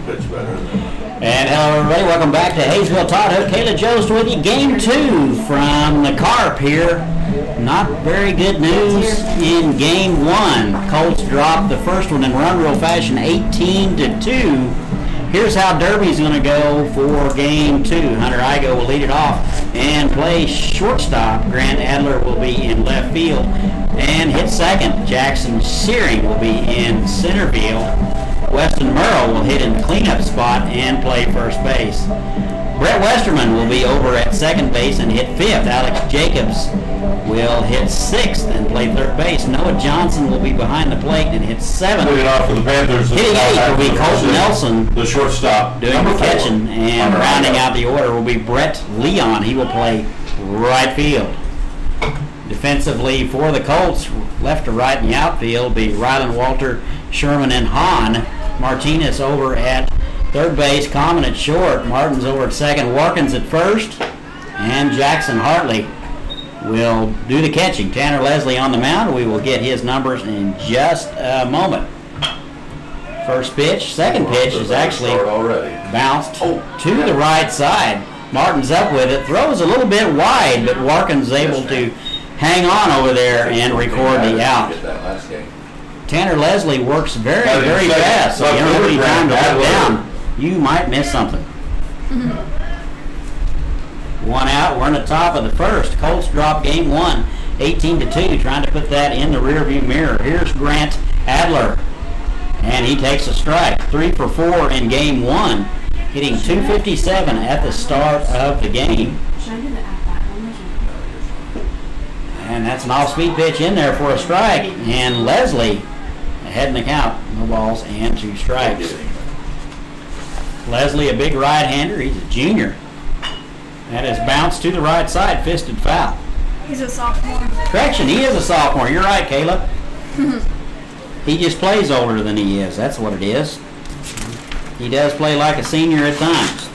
pitch better than. And hello everybody, welcome back to Hayesville Todd Hook. Kayla Jost with you. Game 2 from the Carp here. Not very good news in Game 1. Colts dropped the first one in run rule fashion, 18-2. Here's how Derby's going to go for Game 2. Hunter Igo will lead it off and play shortstop. Grant Adler will be in left field and hit second. Jackson Searing will be in center field. Weston Murrow will hit in the cleanup spot and play first base. Brett Westerman will be over at second base and hit fifth. Alex Jacobs will hit sixth and play third base. Noah Johnson will be behind the plate and hit seventh. Leading off for the Panthers. Hitting eighth will be Colton Nelson, the shortstop, doing the catching, and rounding out the order will be Brett Leon. He will play right field. Defensively for the Colts, left to right in the outfield, will be Ryland, Walter, Sherman, and Hahn. Martinez over at third base, Common at short, Martin's over at second, Watkins at first, and Jackson Hartley will do the catching. Tanner Leslie on the mound. We will get his numbers in just a moment. First pitch, second pitch is actually bounced to the right side. Martin's up with it, throws a little bit wide, but Watkins is able to hang on over there and record the out. Tanner Leslie works very, very fast, so you don't have any time to look down. You might miss something. One out, we're in the top of the first. Colts drop Game 1, 18-2, trying to put that in the rearview mirror. Here's Grant Adler, and he takes a strike. 3 for 4 in Game 1, hitting 257 at the start of the game. And that's an off-speed pitch in there for a strike. And Leslie ahead in the count. No balls and 2 strikes. Leslie, a big right-hander. He's a junior. That is bounced to the right side. Fisted foul. He's a sophomore. Correction, he is a sophomore. You're right, Caleb. He just plays older than he is. That's what it is. He does play like a senior at times.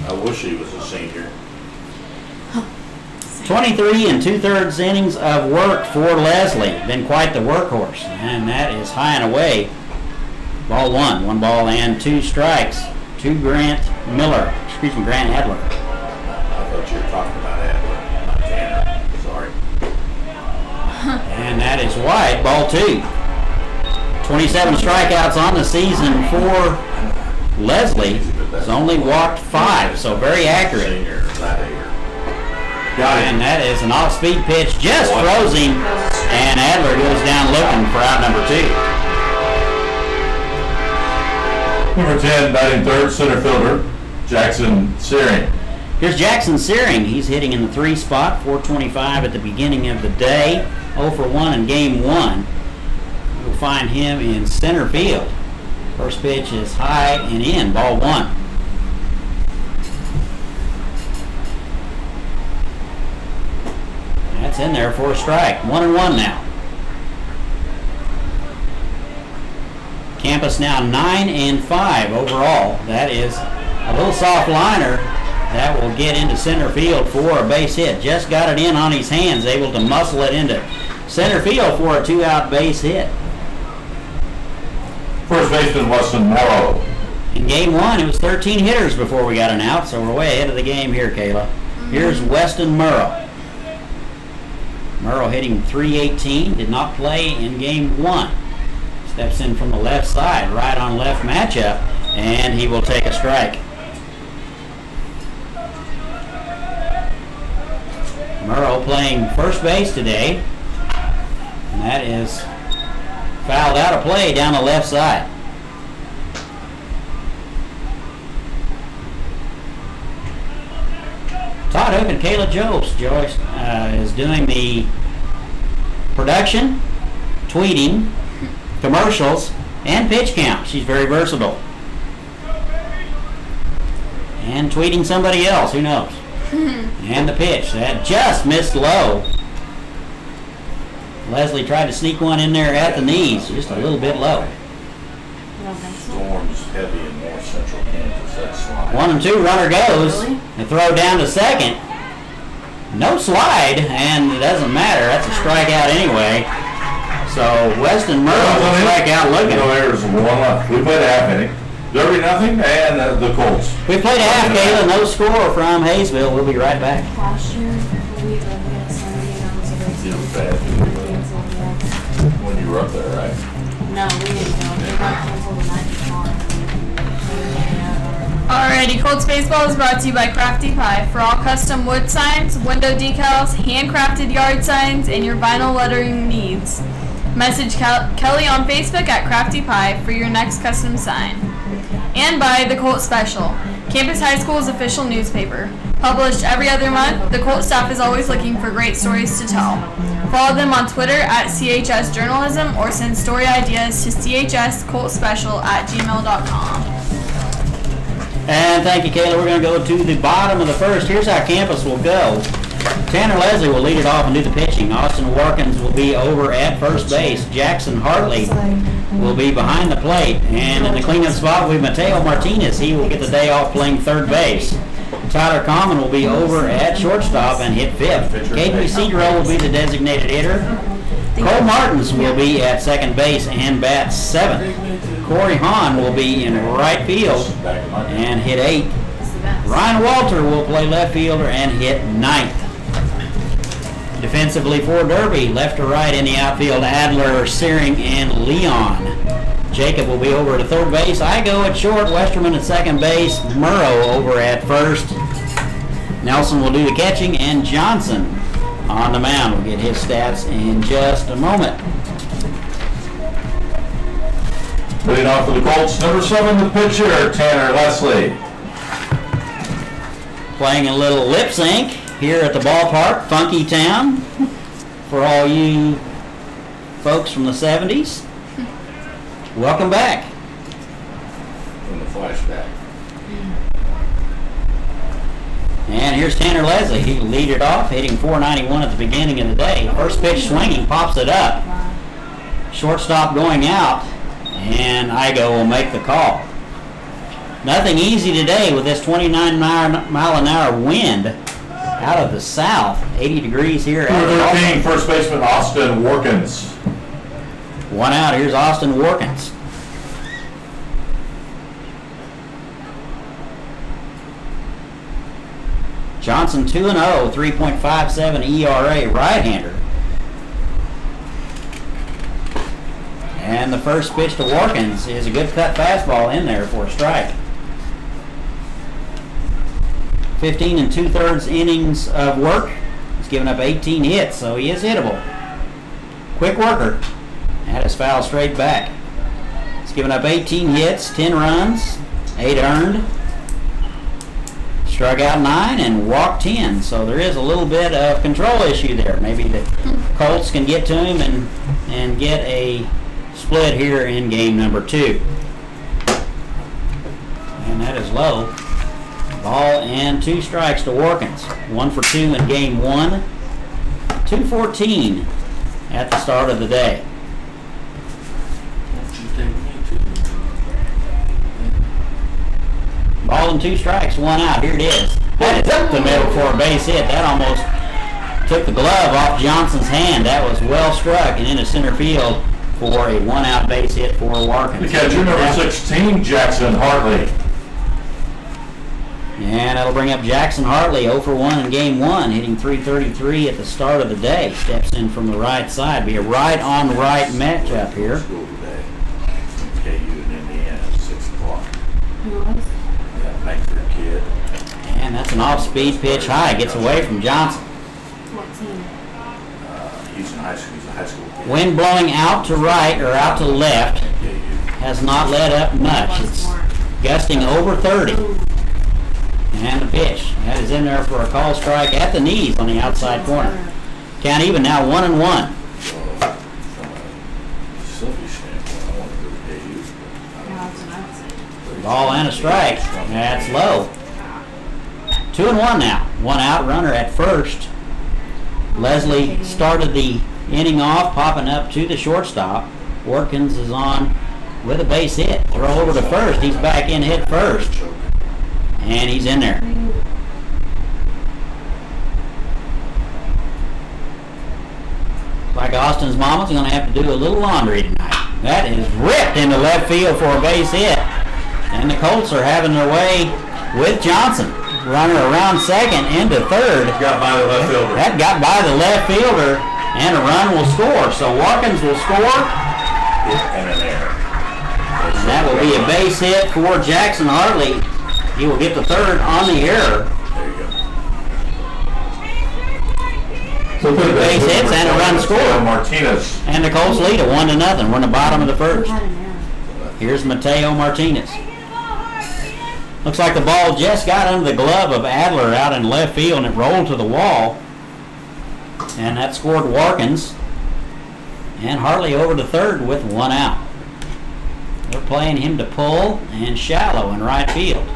I wish he was a senior. 23 2/3 innings of work for Leslie. Been quite the workhorse. And that is high and away. Ball 1. 1 ball and 2 strikes to Grant Adler. I thought you were talking about Adler, not Tanner. Sorry. And that is wide. Ball 2. 27 strikeouts on the season for Leslie. He's only walked 5, so very accurate. And that is an off-speed pitch, just frozen, and Adler goes down looking for out number 2. Number 10, batting third, center fielder, Jackson Searing. Here's Jackson Searing. He's hitting in the 3 spot, 425 at the beginning of the day, 0 for 1 in Game 1. You'll find him in center field. First pitch is high and in, ball 1. That's in there for a strike. 1-1 now. Campus now 9-5 overall. That is a little soft liner that will get into center field for a base hit. Just got it in on his hands, able to muscle it into center field for a 2-out base hit. First baseman Weston Murrow. In Game 1, it was 13 hitters before we got an out, so we're way ahead of the game here, Kayla. Here's Weston Murrow. Murrow hitting .318, did not play in Game 1. Steps in from the left side, right on left matchup, and he will take a strike. Murrow playing first base today, and that is fouled out of play down the left side. Todd Hook and Kayla Jost. Joyce is doing the production, tweeting, commercials, and pitch count. She's very versatile. And tweeting somebody else, who knows? And the pitch, that just missed low. Leslie tried to sneak one in there at the knees, just a little bit low. Storms heavy in north central Kansas. That's slide. 1-2, runner goes. The throw down to second. No slide, and it doesn't matter. That's a strikeout anyway. So Weston Murrow will strike out looking. No errors, 1 left. We played a half inning. Derby nothing, and the Colts. We played a half, Kayla. No score from Hayesville. We'll be right back. Last year, we had Sunday and I was It was bad when you were up there, right? No, we didn't go. They got canceled the night before. Alrighty, Colts Baseball is brought to you by Crafty Pie. For all custom wood signs, window decals, handcrafted yard signs, and your vinyl lettering needs. Message Kelly on Facebook at Crafty Pie for your next custom sign. And by The Colt Special, Campus High School's official newspaper. Published every other month, the Colt staff is always looking for great stories to tell. Follow them on Twitter at CHS Journalism or send story ideas to chscoltspecial@gmail.com. And thank you, Kayla. We're going to go to the bottom of the first. Here's how campus will go. Tanner Leslie will lead it off and do the pitching. Austin Warkins will be over at first base. Jackson Hartley will be behind the plate. And in the cleanup spot will be Mateo Martinez. He will get the day off playing third base. Tyler Common will be over at shortstop and hit fifth. Caden Cedro will be the designated hitter. Cole Martins will be at second base and bat seventh. Corey Hahn will be in right field and hit eighth. Ryan Walter will play left fielder and hit ninth. Defensively for Derby, left to right in the outfield, Adler, Searing, and Leon. Jacob will be over to third base. I go at short, Westerman at second base, Murrow over at first. Nelson will do the catching, and Johnson on the mound. We'll get his stats in just a moment. Leading off for the Colts, number 7, the pitcher, Tanner Leslie. Playing a little lip sync here at the ballpark, Funky Town, for all you folks from the 70s. Welcome back. From the flashback. And here's Tanner Leslie. He'll lead it off, hitting .491 at the beginning of the day. First pitch swinging, pops it up. Shortstop going out, and Igo will make the call. Nothing easy today with this 29-mile-an-hour wind out of the south. 80 degrees here. Number 13, first baseman Austin Warkins. One out. Here's Austin Warkins. Johnson 2-0, 3.57 ERA, right-hander. And the first pitch to Warkins is a good cut fastball in there for a strike. 15 2/3 innings of work. He's given up 18 hits, so he is hittable. Quick worker. That is foul straight back. He's given up 18 hits, 10 runs, 8 earned. Struck out 9 and walked 10, so there is a little bit of control issue there. Maybe the Colts can get to him and get a split here in game number 2. And that is low. Ball and 2 strikes to Warkins. 1 for 2 in game 1. 2:14 at the start of the day. Ball and 2 strikes, 1 out. Here it is. That is up the middle for a base hit. That almost took the glove off Johnson's hand. That was well struck and into center field for a 1-out base hit for Warkins. The catcher, number 16, Jackson Hartley. And that'll bring up Jackson Hartley, 0 for 1 in game 1, hitting .333 at the start of the day. Steps in from the right side. Be a right-on-right matchup here. School today. KU in Indiana, 6 o'clock. Who was? That Frankfurt kid. And that's an off-speed pitch high. Gets away from Johnson. What team? He's in high school. He's a high school kid. Wind blowing out to right or out to left KU. has not let up much. It's gusting over 30. And the pitch. That is in there for a call strike at the knees on the outside corner. Count even now, 1-1. From a selfish standpoint, I want to go to KU. Ball and a strike. That's low. 2-1 now. 1 out, runner at first. Leslie started the inning off, popping up to the shortstop. Watkins is on with a base hit. Throw over to first. He's back in, hit first. And he's in there. Like Austin's mama's going to have to do a little laundry tonight. That is ripped into left field for a base hit. And the Colts are having their way with Johnson. Runner around second into third. Got by the left fielder. That got by the left fielder, and a run will score. So Watkins will score. And an error. And that will be a base hit for Jackson Hartley. He will get the third on the error. There you go. So Two base hits and a run score. Martinez. And the Colts lead it 1-0. We're in the bottom of the Who first. had an error? Here's Mateo Martinez. Looks like the ball just got under the glove of Adler out in left field, and it rolled to the wall. And that scored Watkins. And Hartley over to third with 1 out. They're playing him to pull and shallow in right field.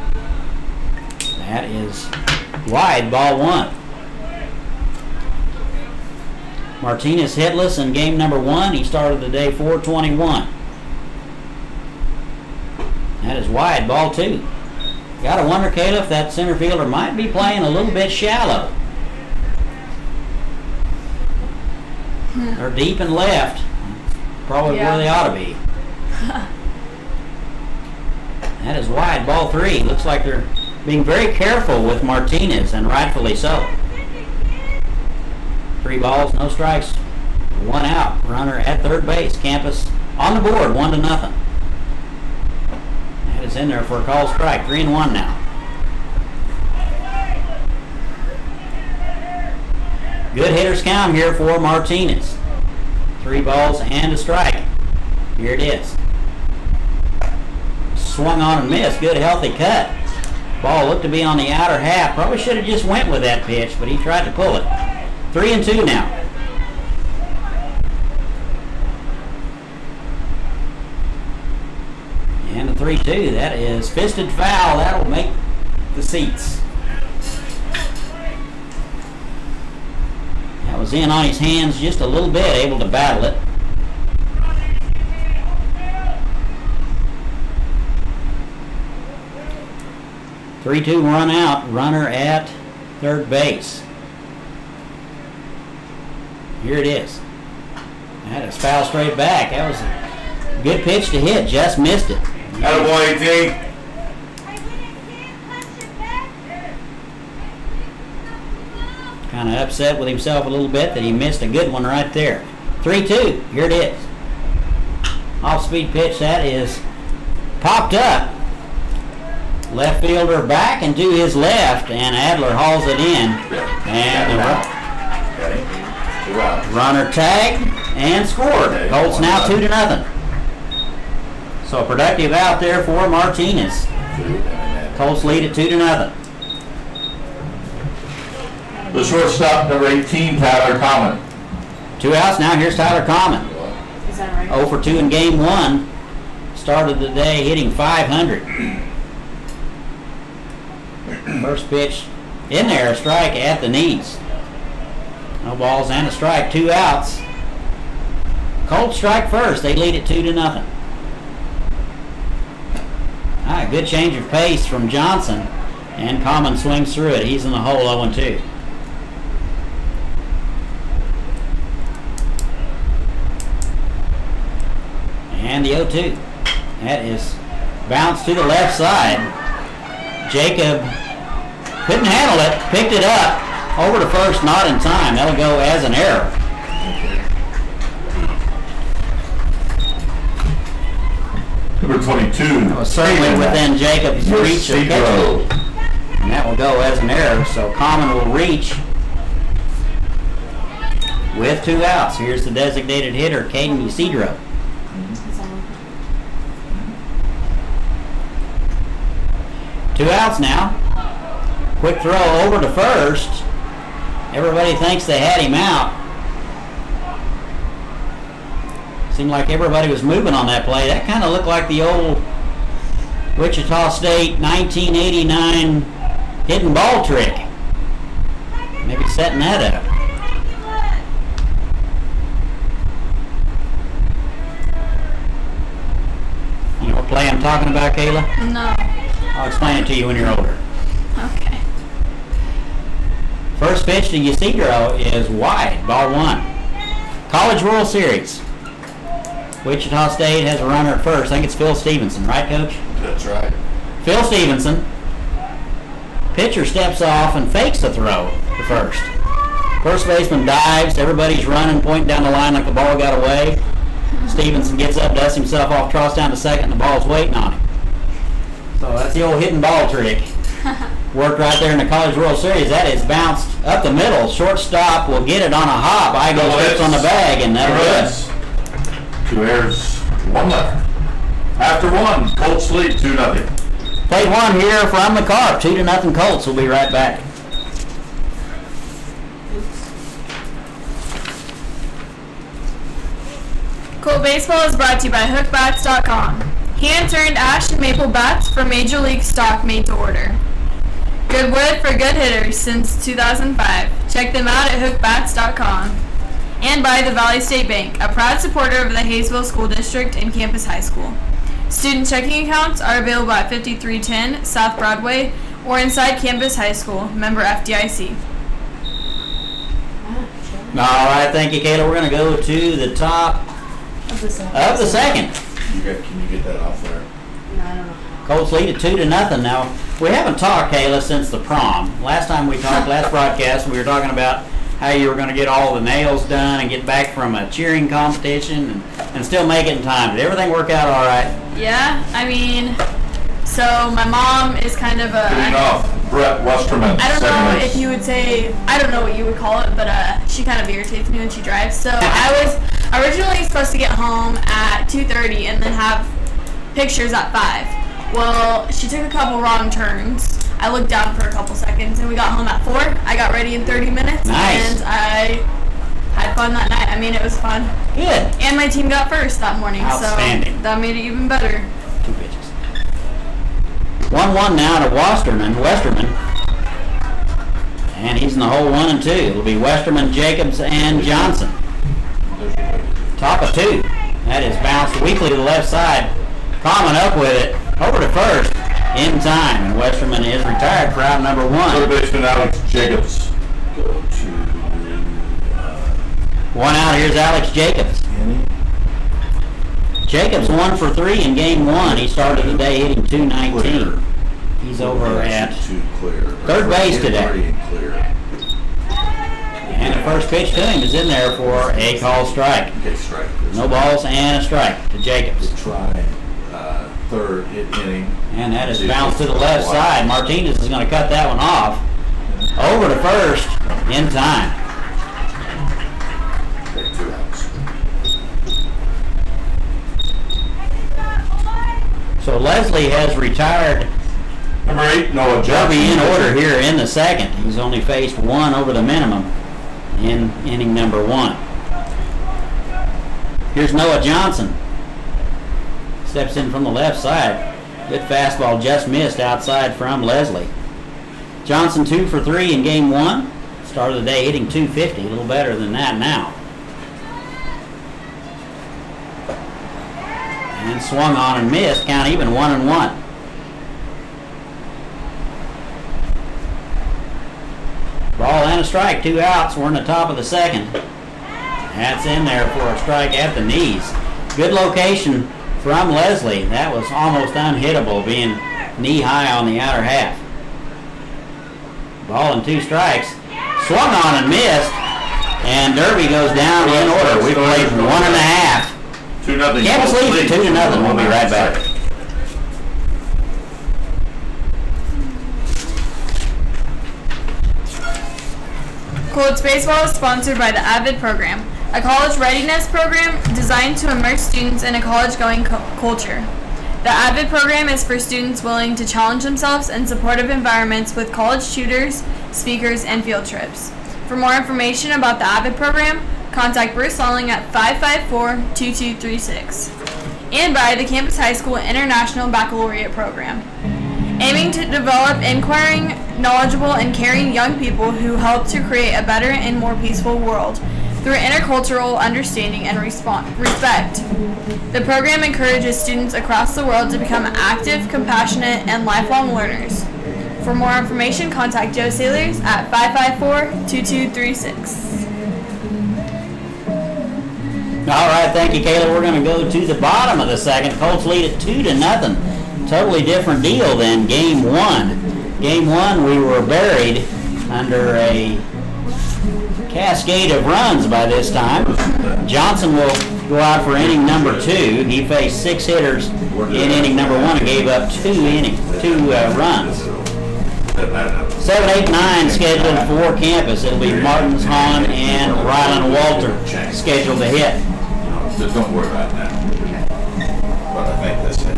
That is wide, ball 1. Martinez hitless in game number 1. He started the day 421. That is wide, ball 2. Gotta wonder, Kayla, if that center fielder might be playing a little bit shallow. They're deep and left. Probably where they ought to be. That is wide, ball 3. Looks like they're being very careful with Martinez, and rightfully so. 3 balls, no strikes, 1 out. Runner at third base. Campus on the board, 1-0. That is in there for a call strike. 3-1 now. Good hitters count here for Martinez. 3 balls and a strike. Here it is. Swung on and missed. Good healthy cut. Ball looked to be on the outer half. Probably should have just went with that pitch, but he tried to pull it. 3-2 now. And the 3-2. That is fisted foul. That'll make the seats. That was in on his hands just a little bit, able to battle it. Three-two run out. Runner at third base. Here it is. That is foul straight back. That was a good pitch to hit. Just missed it. Attaboy, D. Kind of upset with himself a little bit that he missed a good one right there. 3-2. Here it is. Off-speed pitch. That is popped up. Left fielder back and to his left, and Adler hauls it in. And the runner tagged and scored. Colts now 2-0. So a productive out there for Martinez. Colts lead at 2-0. The shortstop, number 18, Tyler Common. 2 outs now. Here's Tyler Common. Is that right? 0 for 2 in game 1. Started the day hitting .500. First pitch in there, a strike at the knees. No balls and a strike, 2 outs. Colts strike first. They lead it 2-0. Good change of pace from Johnson, and Common swings through it. He's in the hole 0-2. And the 0-2. That is bounced to the left side. Jacob couldn't handle it, picked it up, over to first, not in time. That'll go as an error. Number 22. Was certainly within Jacob's reach of catching it. And that will go as an error, so Common will reach with 2 outs. Here's the designated hitter, Caden Isidro. Is that right? 2 outs now. Quick throw over to first. Everybody thinks they had him out. Seemed like everybody was moving on that play. That kind of looked like the old Wichita State 1989 hidden ball trick. Maybe setting that up. You know what play I'm talking about, Kayla? No. I'll explain it to you when you're older. Okay. First pitch to Isidro is wide, ball 1. College World Series. Wichita State has a runner at first. I think it's Phil Stevenson, right, Coach? That's right. Phil Stevenson. Pitcher steps off and fakes the throw to first. First baseman dives. Everybody's running, pointing down the line like the ball got away. Stevenson gets up, dusts himself off, trots down to second, and the ball's waiting on him. So that's the old hitting ball trick. Worked right there in the College World Series. That is bounced up the middle. Shortstop will get it on a hop. Igo steps on the bag, and that'll do it. 2 errors, 1 left. After 1, Colts lead 2-0. Played 1 here from the Carp. 2-0 Colts. We'll be right back. Cool Baseball is brought to you by HookBats.com. Hand-turned ash and maple bats for Major League stock made to order. Good wood for good hitters since 2005. Check them out at HookBats.com. And by the Valley State Bank, a proud supporter of the Hayesville School District and Campus High School. Student checking accounts are available at 5310 South Broadway or inside Campus High School. Member FDIC. All right, thank you, Kayla. We're going to go to the top of the second. Can you get that off there? No, I don't know. Colts lead at 2-0. Now, we haven't talked, Kayla, since the prom. Last time we talked, last broadcast, we were talking about how you were going to get all the nails done and get back from a cheering competition and still make it in time. Did everything work out all right? Yeah, I mean, so my mom is kind of a... Getting off Brett Westerman. I don't know if you would say, I don't know what you would call it, but she kind of irritates me when she drives. So I was originally supposed to get home at 2:30 and then have pictures at 5. Well, she took a couple wrong turns. I looked down for a couple seconds and we got home at 4. I got ready in 30 minutes. Nice. And I had fun that night. I mean, it was fun. Good. And my team got first that morning. Outstanding. So that made it even better. 2 pitches. 1-1 now to Westerman. And he's in the hole 1 and 2. It'll be Westerman, Jacobs, and Johnson. Top of 2. That is bounced weakly to the left side. Common up with it. Over to first in time. And Westerman is retired for out number 1. Third baseman Alex Jacobs. Go to 1 out. Here's Alex Jacobs. Jacobs 1 for 3 in game 1. He started the day hitting .219. He's over at third base today. And the first pitch to him is in there for a called strike. No balls and a strike to Jacobs. Third inning. And that is bounced to the left side. Martinez is going to cut that one off. Over to first in time. Take 2 outs. So Leslie has retired. Number 8, Noah They'll Johnson. be in order here in the second. He's only faced 1 over the minimum in inning number 1. Here's Noah Johnson. Steps in from the left side. Good fastball, just missed outside from Leslie. Johnson 2 for 3 in game 1. Started the day hitting .250, a little better than that now. And swung on and missed, count even 1-1. Ball and a strike, 2 outs. We're in the top of the second. That's in there for a strike at the knees. Good location from Leslie. That was almost unhittable, being knee high on the outer half. Ball and 2 strikes. Swung on and missed. And Derby goes down in order. We've played 1.5. 2-0. Campus leads at 2-0. We'll be right back. Colts Baseball is sponsored by the AVID program, a college readiness program designed to immerse students in a college-going culture. The AVID program is for students willing to challenge themselves in supportive environments with college tutors, speakers, and field trips. For more information about the AVID program, contact Bruce Lolling at 554-2236. And by the Campus High School International Baccalaureate program, aiming to develop inquiring, knowledgeable, and caring young people who help to create a better and more peaceful world through intercultural understanding and respect. The program encourages students across the world to become active, compassionate, and lifelong learners. For more information, contact Joe Sailors at 554-2236. All right, thank you, Kayla. We're going to go to the bottom of the second. Colts lead at 2-0. totally different deal than game one. Game one, we were buried under a cascade of runs by this time. Johnson will go out for inning number 2. He faced 6 hitters in inning number 1 and gave up 2 runs. 7, 8, 9 scheduled for campus. It'll be Martins, Hahn, and Rylan Walter scheduled to hit. Just don't worry about that. But I think that's it.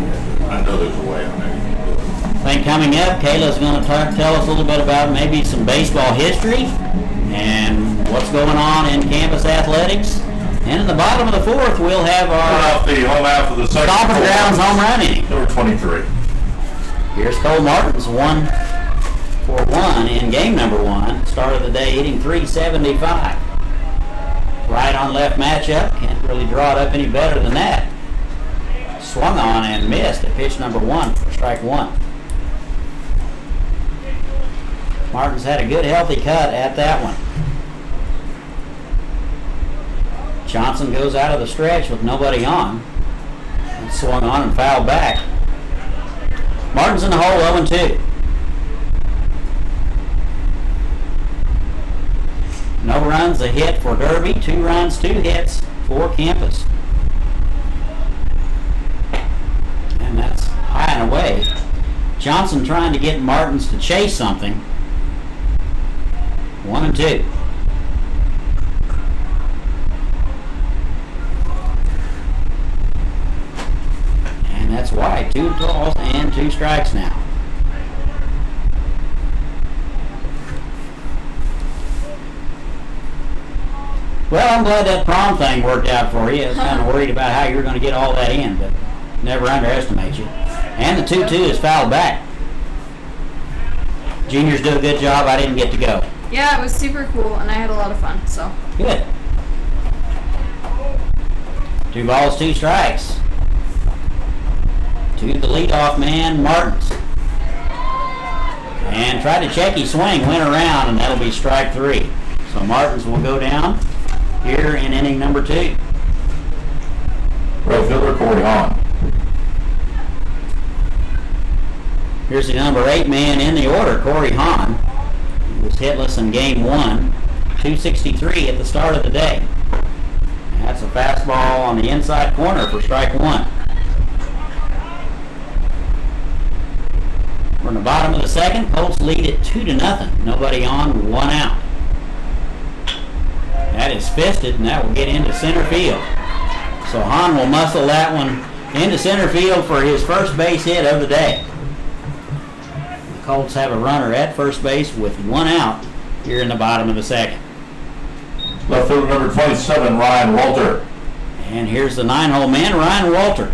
I know there's a way on there you can do it. I think coming up, Kayla's going to tell us a little bit about maybe some baseball history and what's going on in campus athletics. And in the bottom of the 4th, we'll have our Off the home half of the second. Stomping Grounds home run inning. Number 23. Here's Cole Martins, 1 for 1 in game number 1. Start of the day hitting .375. Right on left matchup. Can't really draw it up any better than that. Swung on and missed at pitch number 1 for strike 1. Martins had a good healthy cut at that one. Johnson goes out of the stretch with nobody on. And swung on and fouled back. Martins in the hole, 0-2. No runs, a hit for Derby. 2 runs, 2 hits for campus. And that's high and away. Johnson trying to get Martins to chase something. 1-2. And that's wide. 2 balls and 2 strikes now. Well, I'm glad that prom thing worked out for you. I was kind of worried about how you were going to get all that in, but never underestimate you. And the 2-2 is fouled back. Juniors do a good job. I didn't get to go. Yeah, it was super cool, and I had a lot of fun, so. Good. 2 balls, 2 strikes. To the leadoff man, Martins. And tried to check his swing, went around, and that'll be strike 3. So Martins will go down here in inning number 2. Right fielder Corey Hahn. Here's the number 8 man in the order, Corey Hahn. He was hitless in game 1, 263 at the start of the day. That's a fastball on the inside corner for strike 1. We're in the bottom of the 2nd. Colts lead it 2-0. Nobody on, 1 out. That is fisted, and that will get into center field. So Hahn will muscle that one into center field for his first base hit of the day. The Colts have a runner at first base with 1 out here in the bottom of the 2nd. Left fielder number 27, Ryan Walter. And here's the 9-hole man, Ryan Walter.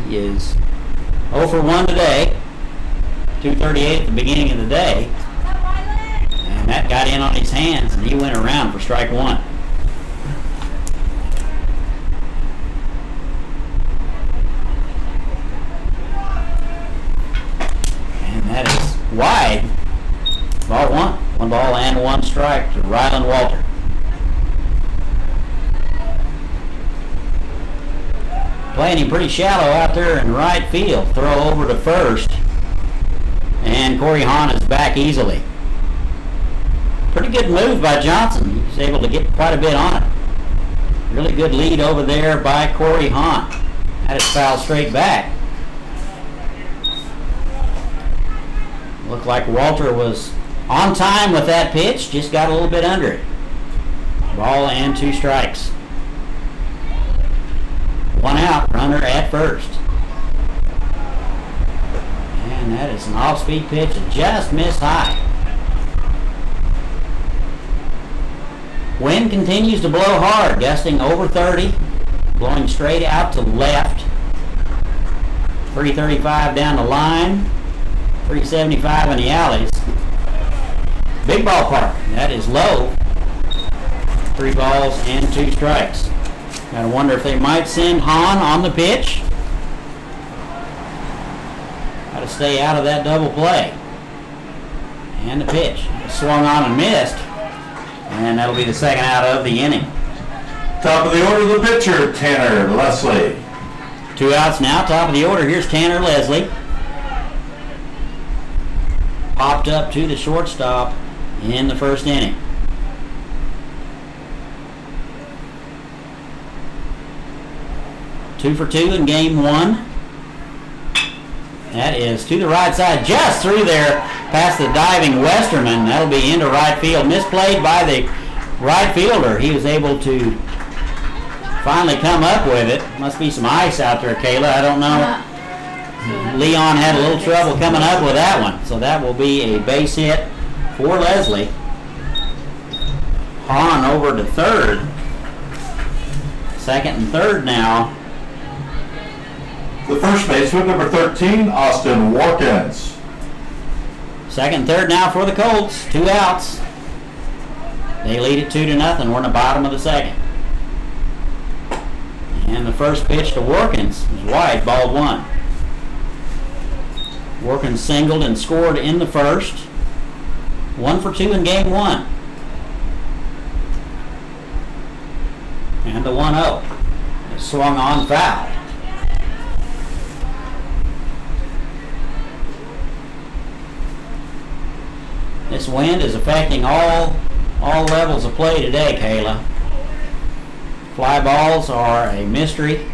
He is 0 for 1 today. 238 at the beginning of the day. And that got in on his hands, and he went around for strike 1. And that is wide. Ball 1. 1 ball and 1 strike to Rylan Walter. Playing him pretty shallow out there in right field. Throw over to first. And Corey Hahn is back easily. Pretty good move by Johnson. He was able to get quite a bit on it. Really good lead over there by Corey Hahn. Had it fouled straight back. Looked like Walter was on time with that pitch, just got a little bit under it. Ball and 2 strikes. 1 out, runner at first. And that is an off-speed pitch that just missed high. Wind continues to blow hard, gusting over 30, blowing straight out to left. 335 down the line, 375 in the alleys. Big ballpark, that is low. 3 balls and 2 strikes. Gotta wonder if they might send Hahn on the pitch. Gotta stay out of that double play. And the pitch. Swung on and missed. And that'll be the 2nd out of the inning. Top of the order, the pitcher, Tanner Leslie. 2 outs now, top of the order. Here's Tanner Leslie. Popped up to the shortstop in the first inning. Two for two in game one. That is to the right side, just through there, past the diving Westerman. That'll be into right field. Misplayed by the right fielder. He was able to finally come up with it. Must be some ice out there, Kayla. I don't know. Leon had a little trouble coming up with that one. So that will be a base hit for Leslie. Hahn over to third. Second and third now. The first baseman, number 13, Austin Warkins. Second and third now for the Colts. 2 outs. They lead it 2-0. We're in the bottom of the second. And the first pitch to Warkins is wide, ball 1. Warkins singled and scored in the first. 1 for 2 in game 1. And the 1-0. It swung on foul. This wind is affecting all levels of play today, Kayla. Fly balls are a mystery.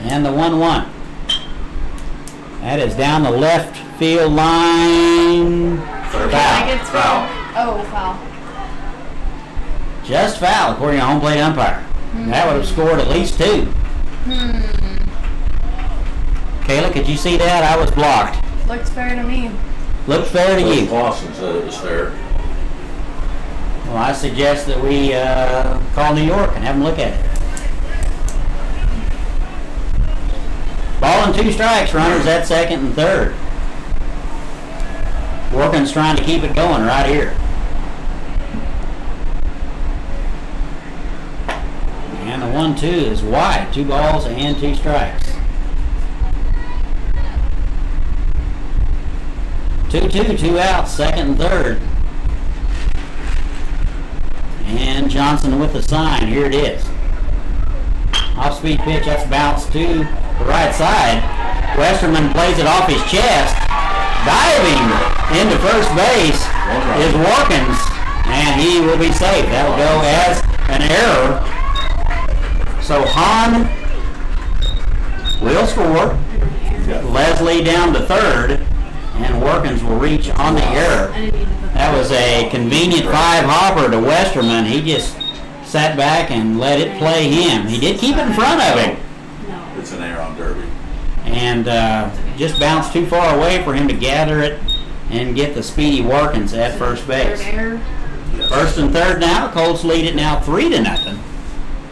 And the 1-1. That is down the left field line. Foul. Oh, foul. Just foul, according to home plate umpire. That would have scored at least 2. Kayla, could you see that? I was blocked. Looks fair to me. Looked fair to you. Lawson said it was fair. Well, I suggest that we call New York and have them look at it. Ball and 2 strikes. Runners at second and third. Warkins trying to keep it going right here. And the 1-2 is wide. 2 balls and 2 strikes. 2-2, 2 outs, second and third. And Johnson with the sign. Here it is. Off-speed pitch. That's bounced to the right side. Westerman plays it off his chest. Diving into first base is Warkins, and he will be safe. That'll go as an error. So Hahn will score. Leslie down to third, and Warkins will reach on the error. That was a convenient 5-hopper to Westerman. He just sat back and let it play him. He did keep it in front of him. It's an error on Derby. And just bounced too far away for him to gather it and get the speedy Warkins at first base. First and third now. Colts lead it now 3-0.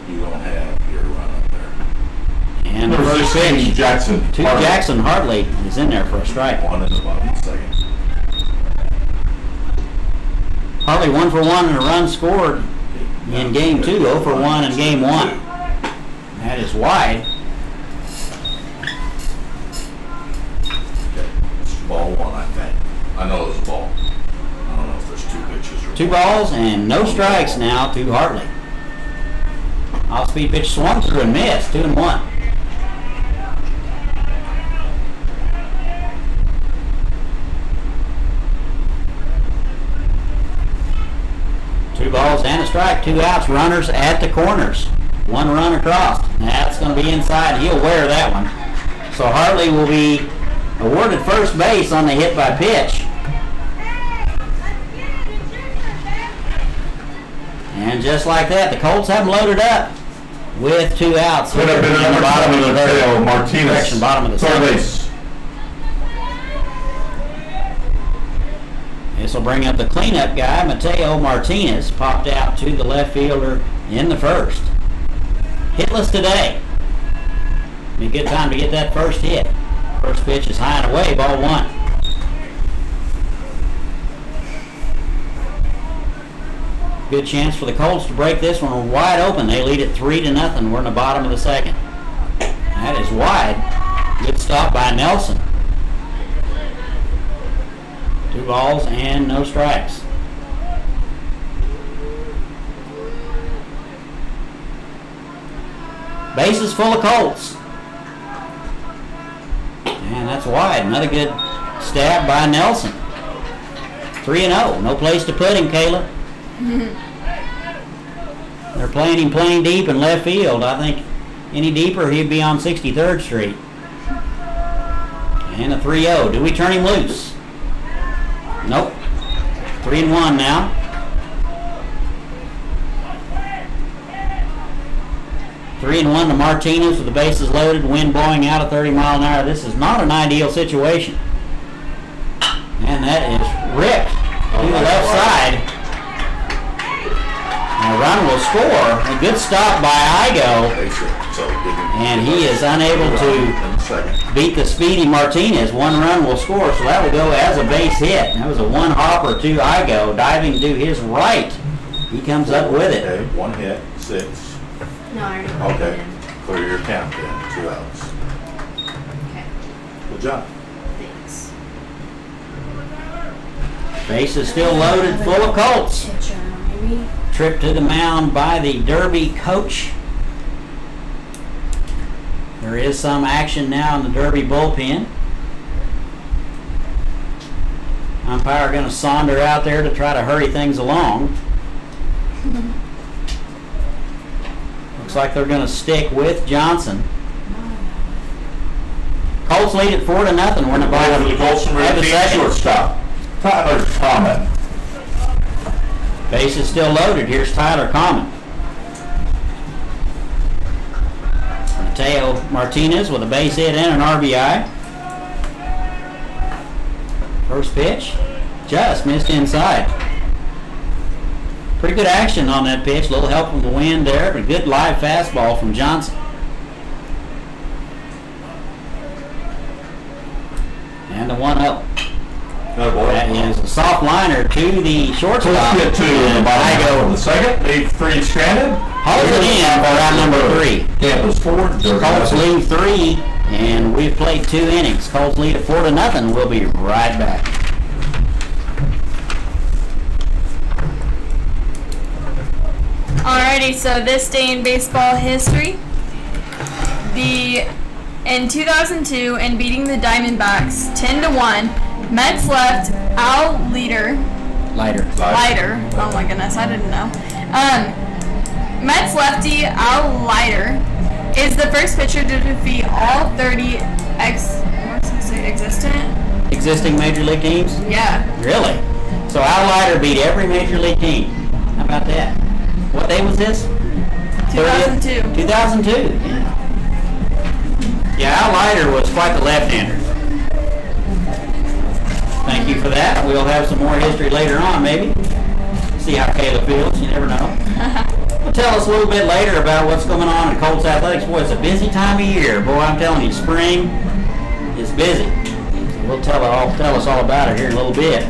You don't have your run up there. And the first pitch Jackson. to Jackson Hartley is in there for a strike. 1 in the bottom of the second. Hartley 1 for 1 and a run scored in game 2. 0 for 1 in game 1. That is wide. It's ball 1, I think. I know it's a ball. I don't know if there's 2 pitches or 2 balls and no strikes now to Hartley. Off-speed pitch swung through and missed. 2-1. Two balls and a strike. 2 outs. Runners at the corners. 1 run across. That's going to be inside. He'll wear that one. So Hartley will be awarded first base on the hit by pitch. And just like that, the Colts have them loaded up with 2 outs. Could have been in the bottom of the third. Martinez. Bottom of the third second. base. This will bring up the cleanup guy. Mateo Martinez popped out to the left fielder in the first. Hitless today. Be a good time to get that first hit. First pitch is high and away, ball 1. Good chance for the Colts to break this one wide open. They lead it 3-0. We're in the bottom of the second. That is wide. Good stop by Nelson. 2 balls and no strikes. Bases full of Colts. And that's wide. Another good stab by Nelson. 3-0. No place to put him, Kayla. They're playing him deep in left field. I think any deeper he'd be on 63rd Street. And a 3-0. Do we turn him loose? Nope. 3-1 now. 3-1 to Martinez with the bases loaded, wind blowing out at 30 mile an hour. This is not an ideal situation. And that is ripped to the left side. And a run will score. A good stop by Igo. And he is unable to beat the speedy Martinez. One run will score, so that will go as a base hit. That was a one hopper to Igo, diving to his right. He comes up with it. Okay, one hit, 6. No, I already put it Okay, in. clear your count then, 2 outs. Okay, Good job. thanks. Base is still loaded, full of Colts. Pitcher, maybe? Trip to the mound by the Derby coach. There is some action now in the Derby bullpen. Umpire going to saunter out there to try to hurry things along. Looks like they're going to stick with Johnson. Colts lead at 4-0. We're in the bottom For the Colts, number of the 18, second. shortstop, Tyler Common. Base is still loaded. Here's Tyler Common. Mateo Martinez with a base hit and an RBI. First pitch, just missed inside. Pretty good action on that pitch. A little help from the wind there, but good live fastball from Johnson. And the 1-0. That is a soft liner to the shortstop. Let's get to the And bottom Igo of the second. Leave 3 stranded. holds it in for round number 3. Tampa's 4. Colts lead 3, and we've played 2 innings. Colts lead at 4-0. We'll be right back. Alrighty, so this day in baseball history. In 2002, in beating the Diamondbacks 10-1, Mets left Al Leiter. Oh my goodness, I didn't know. Mets lefty Al Leiter is the first pitcher to defeat all 30 Existing major league teams? Yeah. Really? So Al Leiter beat every major league team. How about that? What day was this? 2002. 2002. Yeah. Yeah, Al Leiter was quite the left-hander. Thank you for that. We'll have some more history later on, maybe. See how Kayla feels. You never know. We'll tell us a little bit later about what's going on in Colts athletics. Boy, it's a busy time of year. Boy, I'm telling you, spring is busy. So we'll tell us all about it here in a little bit.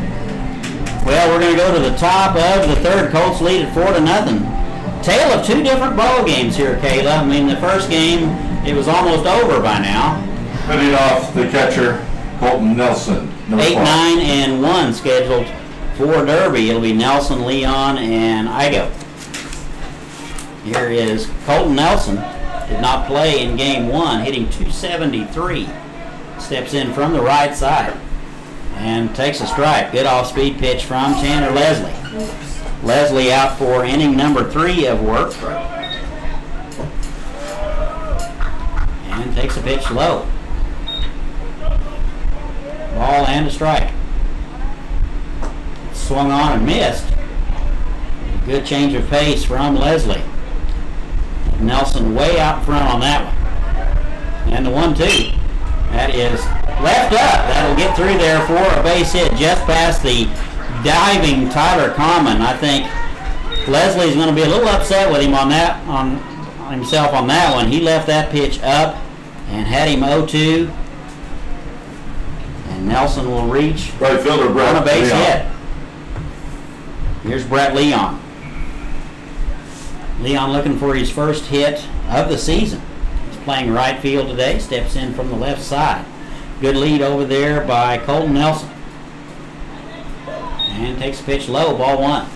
Well, we're going to go to the top of the third. Colts lead at 4-0. Tale of 2 different ball games here, Kayla. I mean, the first game, it was almost over by now. Putting off the catcher, Colton Nelson. 8-9-1 scheduled for Derby. It'll be Nelson, Leon, and Igo. Here is Colton Nelson. Did not play in game 1, hitting .273. Steps in from the right side and takes a strike. Good off-speed pitch from Tanner Leslie. Leslie out for inning number 3 of work. And takes a pitch low. Ball and a strike. Swung on and missed. Good change of pace from Leslie. Nelson way out front on that one. And the 1-2. That is left up. That'll get through there for a base hit just past the diving Tyler Common. I think Leslie's going to be a little upset with him on himself on that one. He left that pitch up and had him 0-2. And Nelson will reach Right fielder, Brett on a base Leon. hit. Here's Brett Leon. Leon looking for his first hit of the season. He's playing right field today. Steps in from the left side. Good lead over there by Colton Nelson. And takes a pitch low, ball 1.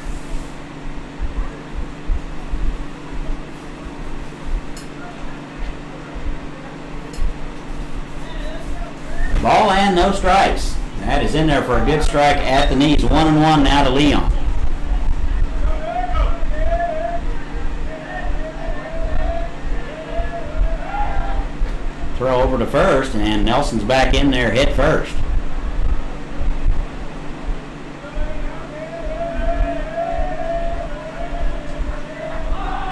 Ball and no strikes. That is in there for a good strike at the knees. 1-1 now to Leon. Throw over to first, and Nelson's back in there, hit first.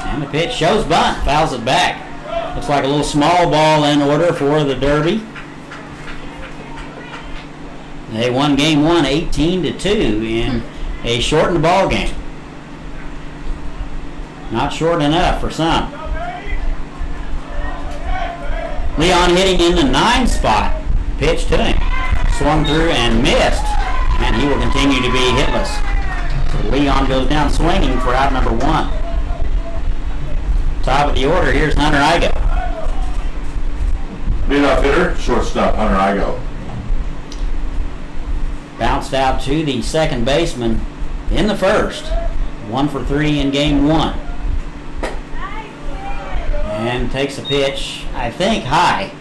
And the pitch shows bunt, fouls it back. Looks like a little small ball in order for the Derby. They won game one 18-2 in a shortened ball game. Not short enough for some. Leon hitting in the 9 spot. Pitch to him. Swung through and missed. And he will continue to be hitless. So Leon goes down swinging for out number 1. Top of the order, here's Hunter Igo. Leadoff hitter, shortstop, Hunter Igo. Bounced out to the second baseman in the first. 1 for 3 in game 1. And takes a pitch, I think, high.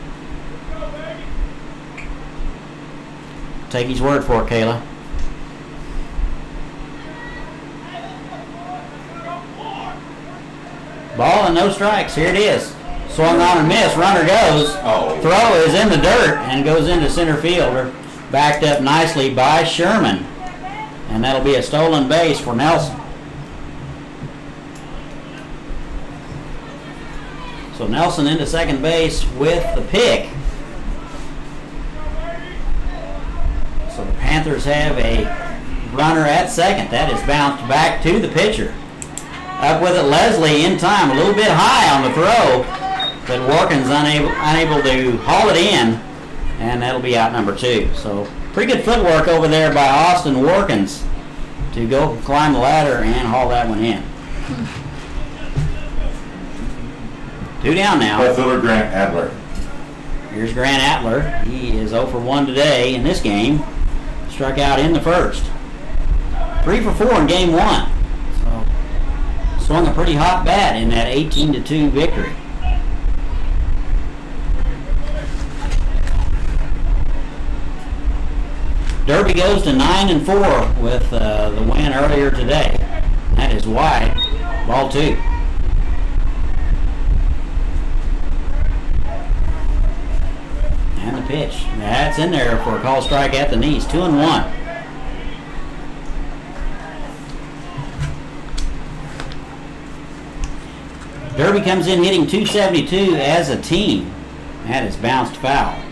Take his word for it, Kayla. Ball and no strikes. Here it is. Swung on and missed. Runner goes. Throw is in the dirt and goes into center fielder. Backed up nicely by Sherman. And that'll be a stolen base for Nelson. So Nelson into second base with the pick. So the Panthers have a runner at second. That is bounced back to the pitcher. Up with it, Leslie in time, a little bit high on the throw, but Warkins unable to haul it in, and that'll be out number 2. So pretty good footwork over there by Austin Warkins to go climb the ladder and haul that one in. 2 down now. Left fielder Grant Adler. Here's Grant Adler. He is 0 for 1 today in this game. Struck out in the first. 3 for 4 in game 1. So swung a pretty hot bat in that 18-2 victory. Derby goes to 9-4 with the win earlier today. That is wide. Ball 2. And the pitch. That's in there for a call strike at the knees. 2-1. Derby comes in hitting .272 as a team. That is bounced foul.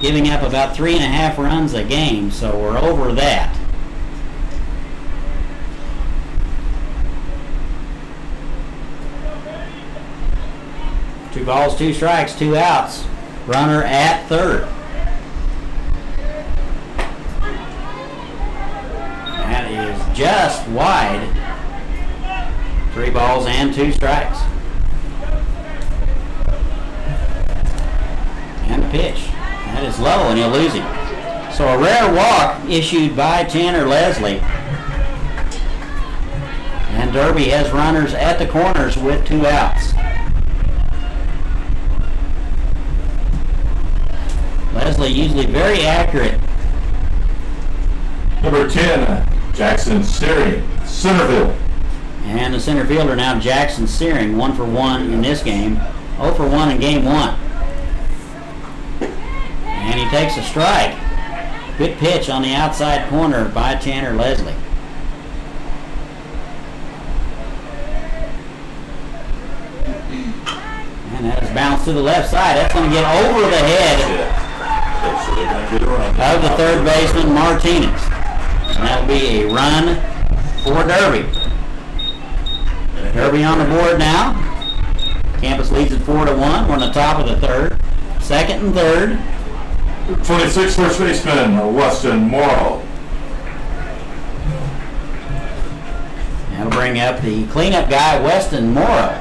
Giving up about 3.5 runs a game, so we're over that. Two balls, 2 strikes, 2 outs. Runner at third. That is just wide. 3 balls and 2 strikes. And the pitch. That is low, and he'll lose him. So a rare walk issued by Tanner Leslie. And Derby has runners at the corners with 2 outs. Leslie usually very accurate. Number 10, Jackson Searing, center field. And the center fielder now, Jackson Searing, 1 for 1 in this game. 0 for 1 in game 1. And he takes a strike. Good pitch on the outside corner by Tanner Leslie. And that is bounced to the left side. That's going to get over the head of the third baseman, Martinez. And that'll be a run for Derby. Derby on the board now. Campus leads it 4-1. We're on the top of the third. Second and third. 26 first baseman, Weston Morrow. That'll bring up the cleanup guy, Weston Morrow.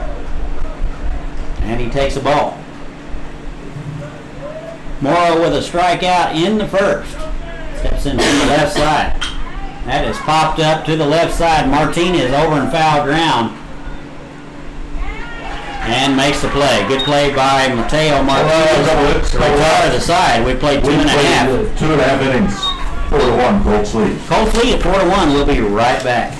And he takes a ball. Morrow with a strikeout in the first. Steps in from the left side. That is popped up to the left side. Martinez over in foul ground. And makes the play. Good play by Mateo Martinez. To retire to the side. We played 2.5. 2.5 innings. 4-1, Colts lead. Colts lead at 4-1. We'll be right back.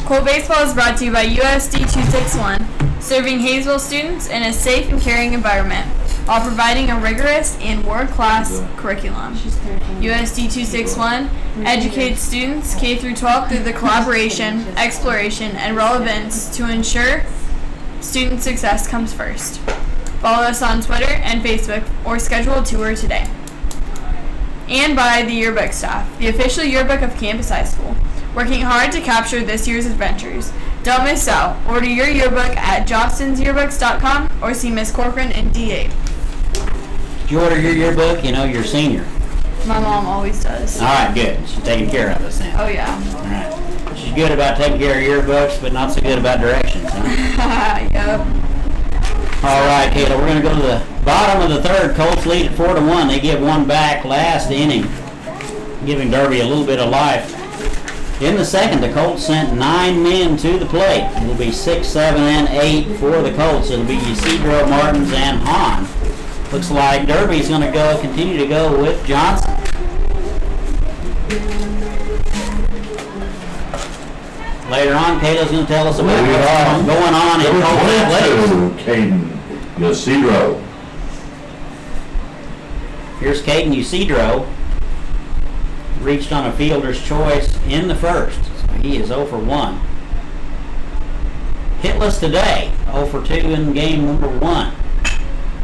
Colt Baseball is brought to you by USD 261, serving Hayesville students in a safe and caring environment while providing a rigorous and world-class curriculum. USD 261 educates students K through 12 through the collaboration, exploration, and relevance to ensure student success comes first. Follow us on Twitter and Facebook or schedule a tour today. And by the yearbook staff, the official yearbook of Campus High School, working hard to capture this year's adventures. Don't miss out. Order your yearbook at johnsonsyearbooks.com or see Miss Corcoran in D8. Did you order your yearbook? You know you're a senior. My mom always does. All right, good. She's taking care of us then. Oh, yeah. All right. She's good about taking care of yearbooks, but not so good about directions, huh? Yep. All right, Kayla, we're going to go to the bottom of the third. Colts lead at 4-1. They give one back last inning, giving Derby a little bit of life. In the second, the Colts sent 9 men to the plate. It'll be 6, 7, and 8 for the Colts. It'll be Ysidro, Martins, and Hahn. Looks like Derby's going to continue to go with Johnson. Later on, Kayla's going to tell us about what's going on in Colts athletics. Caden Ysidro. Here's Caden Ysidro. Reached on a fielder's choice in the first. So he is 0 for 1. Hitless today, 0 for 2 in game number 1.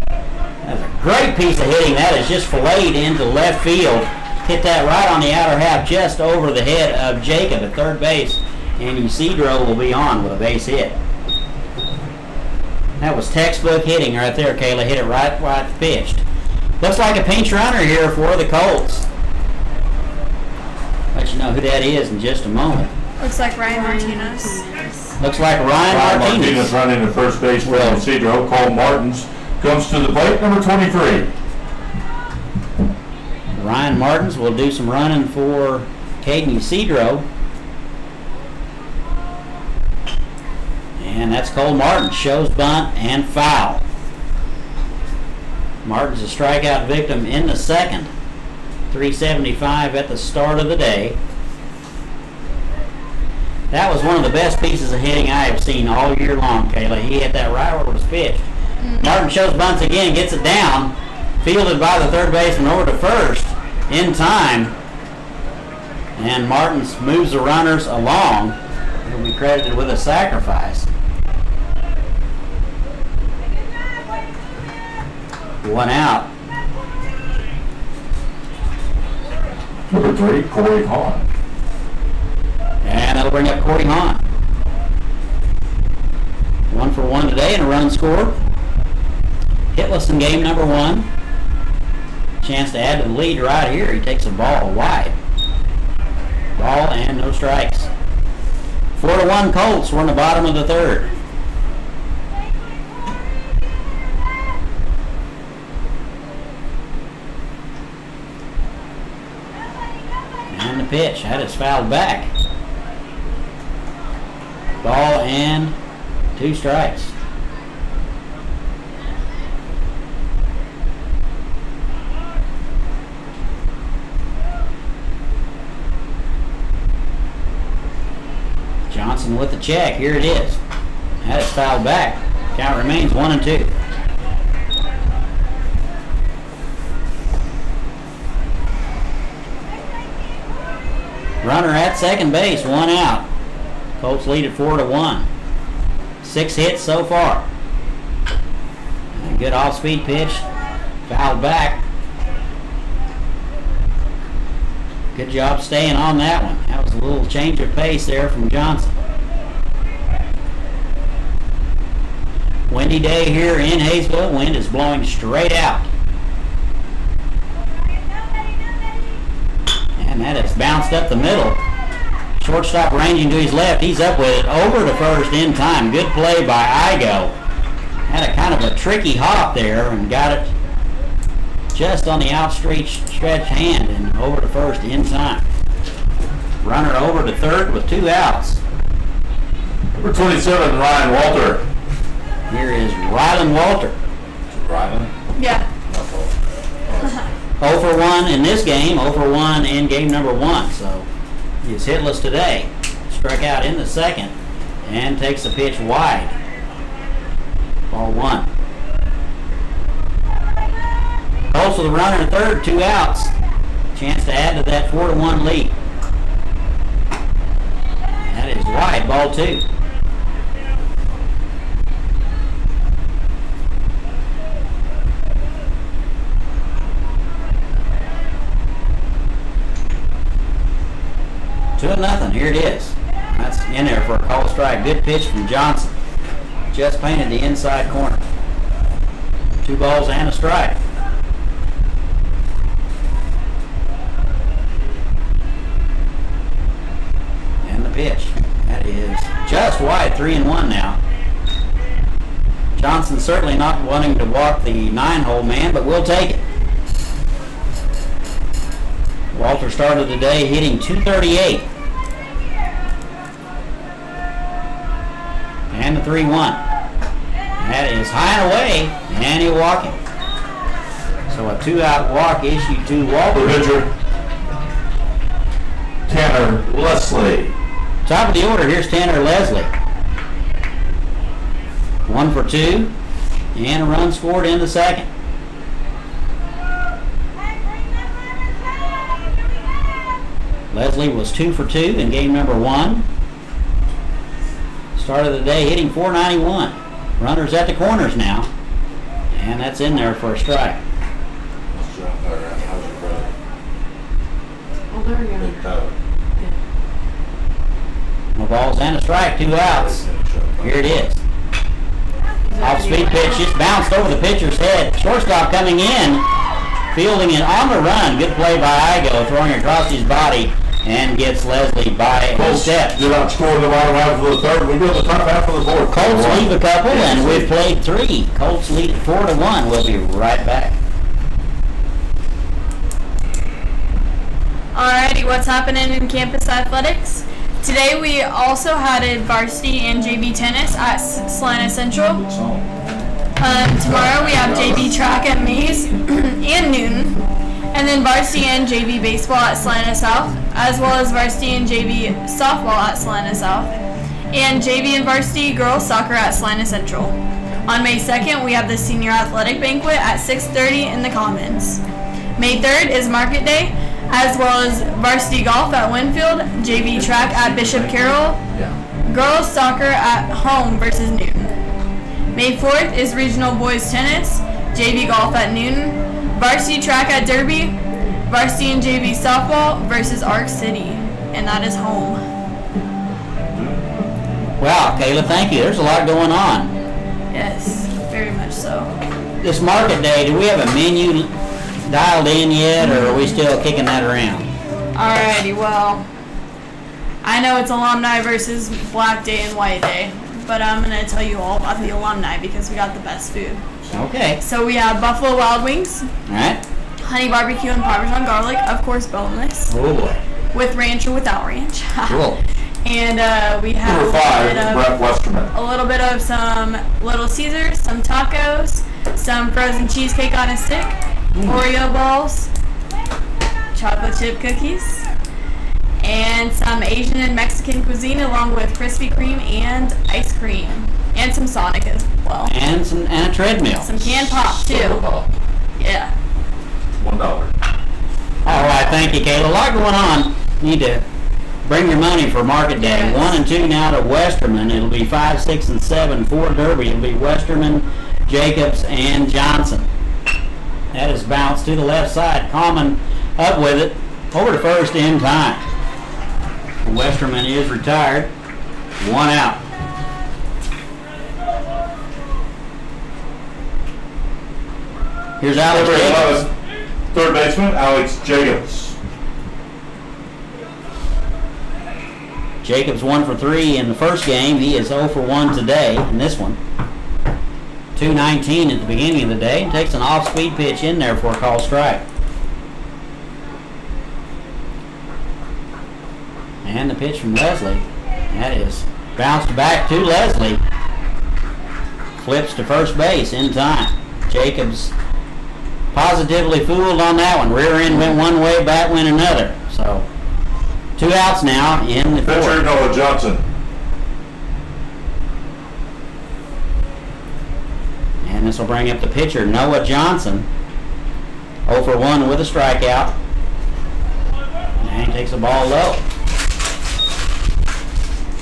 That's a great piece of hitting. That is just filleted into left field. Hit that right on the outer half, just over the head of Jacob at third base. And Ysidro will be on with a base hit. That was textbook hitting right there, Kayla. Hit it right where it pitched. Looks like a pinch runner here for the Colts. Let you know who that is in just a moment. Looks like Ryan Martinez. Looks like Ryan Martinez running to first base for Ysidro. Cole Martins comes to the plate, number 23. Ryan Martins will do some running for Caden Ysidro. And that's Cole Martins. Shows bunt and foul. Martins a strikeout victim in the second. 375 at the start of the day. That was one of the best pieces of hitting I have seen all year long, Kayla. He hit that right where it was pitched. Martin shows bunts again, gets it down, fielded by the third baseman over to first in time. And Martins moves the runners along. He'll be credited with a sacrifice. One out. Number 3, Corey Hahn. And that'll bring up Corey Hahn. 1 for 1 today and a run scored. Hitless in game number 1. Chance to add to the lead right here. He takes a ball wide. Ball and no strikes. 4-1 Colts. We're in the bottom of the third. And the pitch. That is fouled back. Ball and 2 strikes. Johnson with the check. Here it is. That is fouled back. Count remains 1-2. Runner at second base, 1 out. Colts lead at 4-1. 6 hits so far. A good off-speed pitch. Fouled back. Good job staying on that one. That was a little change of pace there from Johnson. Windy day here in Hayesville. Wind is blowing straight out. And that has bounced up the middle. Shortstop ranging to his left. He's up with it over to first in time. Good play by Igo. Had a kind of a tricky hop there and got it just on the outstretched hand and over to first in time. Runner over to third with 2 outs. Number 27, Ryan Walter. Here is Rylan Walter. Ryan? Yeah. 0 for 1 in this game, 0 for 1 in game number 1. So he's hitless today. Struck out in the second and takes the pitch wide. Ball 1. Colts with a runner in third, 2 outs. Chance to add to that 4-1 lead. That is wide, ball 2. Two to nothing. Here it is. That's in there for a call strike. Good pitch from Johnson. Just painted the inside corner. 2 balls and a strike. And the pitch. That is just wide. 3-1 now. Johnson certainly not wanting to walk the 9-hole man, but we'll take it. Walter started the day hitting .238. And the 3-1. That is high and away, and he'll walk him. So a 2-out walk issued to Walter. Pitcher, Tanner Leslie. Top of the order, here's Tanner Leslie. 1 for 2, and a run scored in the second. Leslie was 2 for 2 in game number 1. Started the day hitting .491. Runners at the corners now. And that's in there for a strike. How's your brother? Oh, there we go. Big Tyler. No balls and a strike, 2 outs. Here it is. Off-speed pitch just bounced over the pitcher's head. Shortstop coming in, fielding it on the run. Good play by Igo, throwing across his body and gets Leslie by a step. Did not score in the bottom half of the third. We go to the top half of the fourth. Colts leave a couple, and we've played 3. Colts lead 4-1. We'll be right back. Alrighty, what's happening in campus athletics? Today we also had a varsity and JV tennis at Salina Central. Tomorrow we have JV track at Mays and Newton. And then varsity and JV baseball at Salina South, as well as varsity and JV softball at Salina South, and JV and varsity girls soccer at Salina Central. On May 2nd, we have the senior athletic banquet at 6:30 in the Commons. May 3rd is Market Day, as well as varsity golf at Winfield, JV track at Bishop Carroll, girls soccer at home versus Newton. May 4th is regional boys tennis, JV golf at Newton, varsity track at Derby, varsity and JV softball versus Arc City, and that is home. Wow, Kayla, thank you. There's a lot going on. Yes, very much so. This market day, do we have a menu dialed in yet, or are we still kicking that around? Alrighty, well, I know it's alumni versus Black Day and White Day, but I'm going to tell you all about the alumni because we got the best food. Okay. So we have Buffalo Wild Wings, All right. honey barbecue and Parmesan garlic, of course boneless, Oh boy. with ranch or without ranch. Cool. And we have Number 5, Brett Westerman. a little bit of some Little Caesars, some tacos, some frozen cheesecake on a stick, Oreo balls, chocolate chip cookies, and some Asian and Mexican cuisine along with Krispy Kreme and ice cream, and some Sonic as well. And a treadmill. Some canned pop too. Yeah. $1. All right, thank you, Kayla. A lot going on. Need to bring your money for market day. Yes. 1 and 2 now to Westerman. It'll be 5, 6, and 7 for Derby. It'll be Westerman, Jacobs, and Johnson. That is bounced to the left side. Common up with it. Over to first in time. Westerman is retired. 1 out. Here's Alex Number Jacobs. 11, third baseman, Alex Jacobs. Jacobs 1 for 3 in the first game. He is 0 for 1 today in this one. 2:19 at the beginning of the day, and takes an off-speed pitch in there for a call strike. And the pitch from Leslie. That is bounced back to Leslie. Flips to first base in time. Jacobs positively fooled on that one. Rear end went one way, bat went another. So 2 outs now in the Pitcher fourth. Noah Johnson. And this will bring up the pitcher, Noah Johnson. 0 for 1 with a strikeout. And he takes the ball low.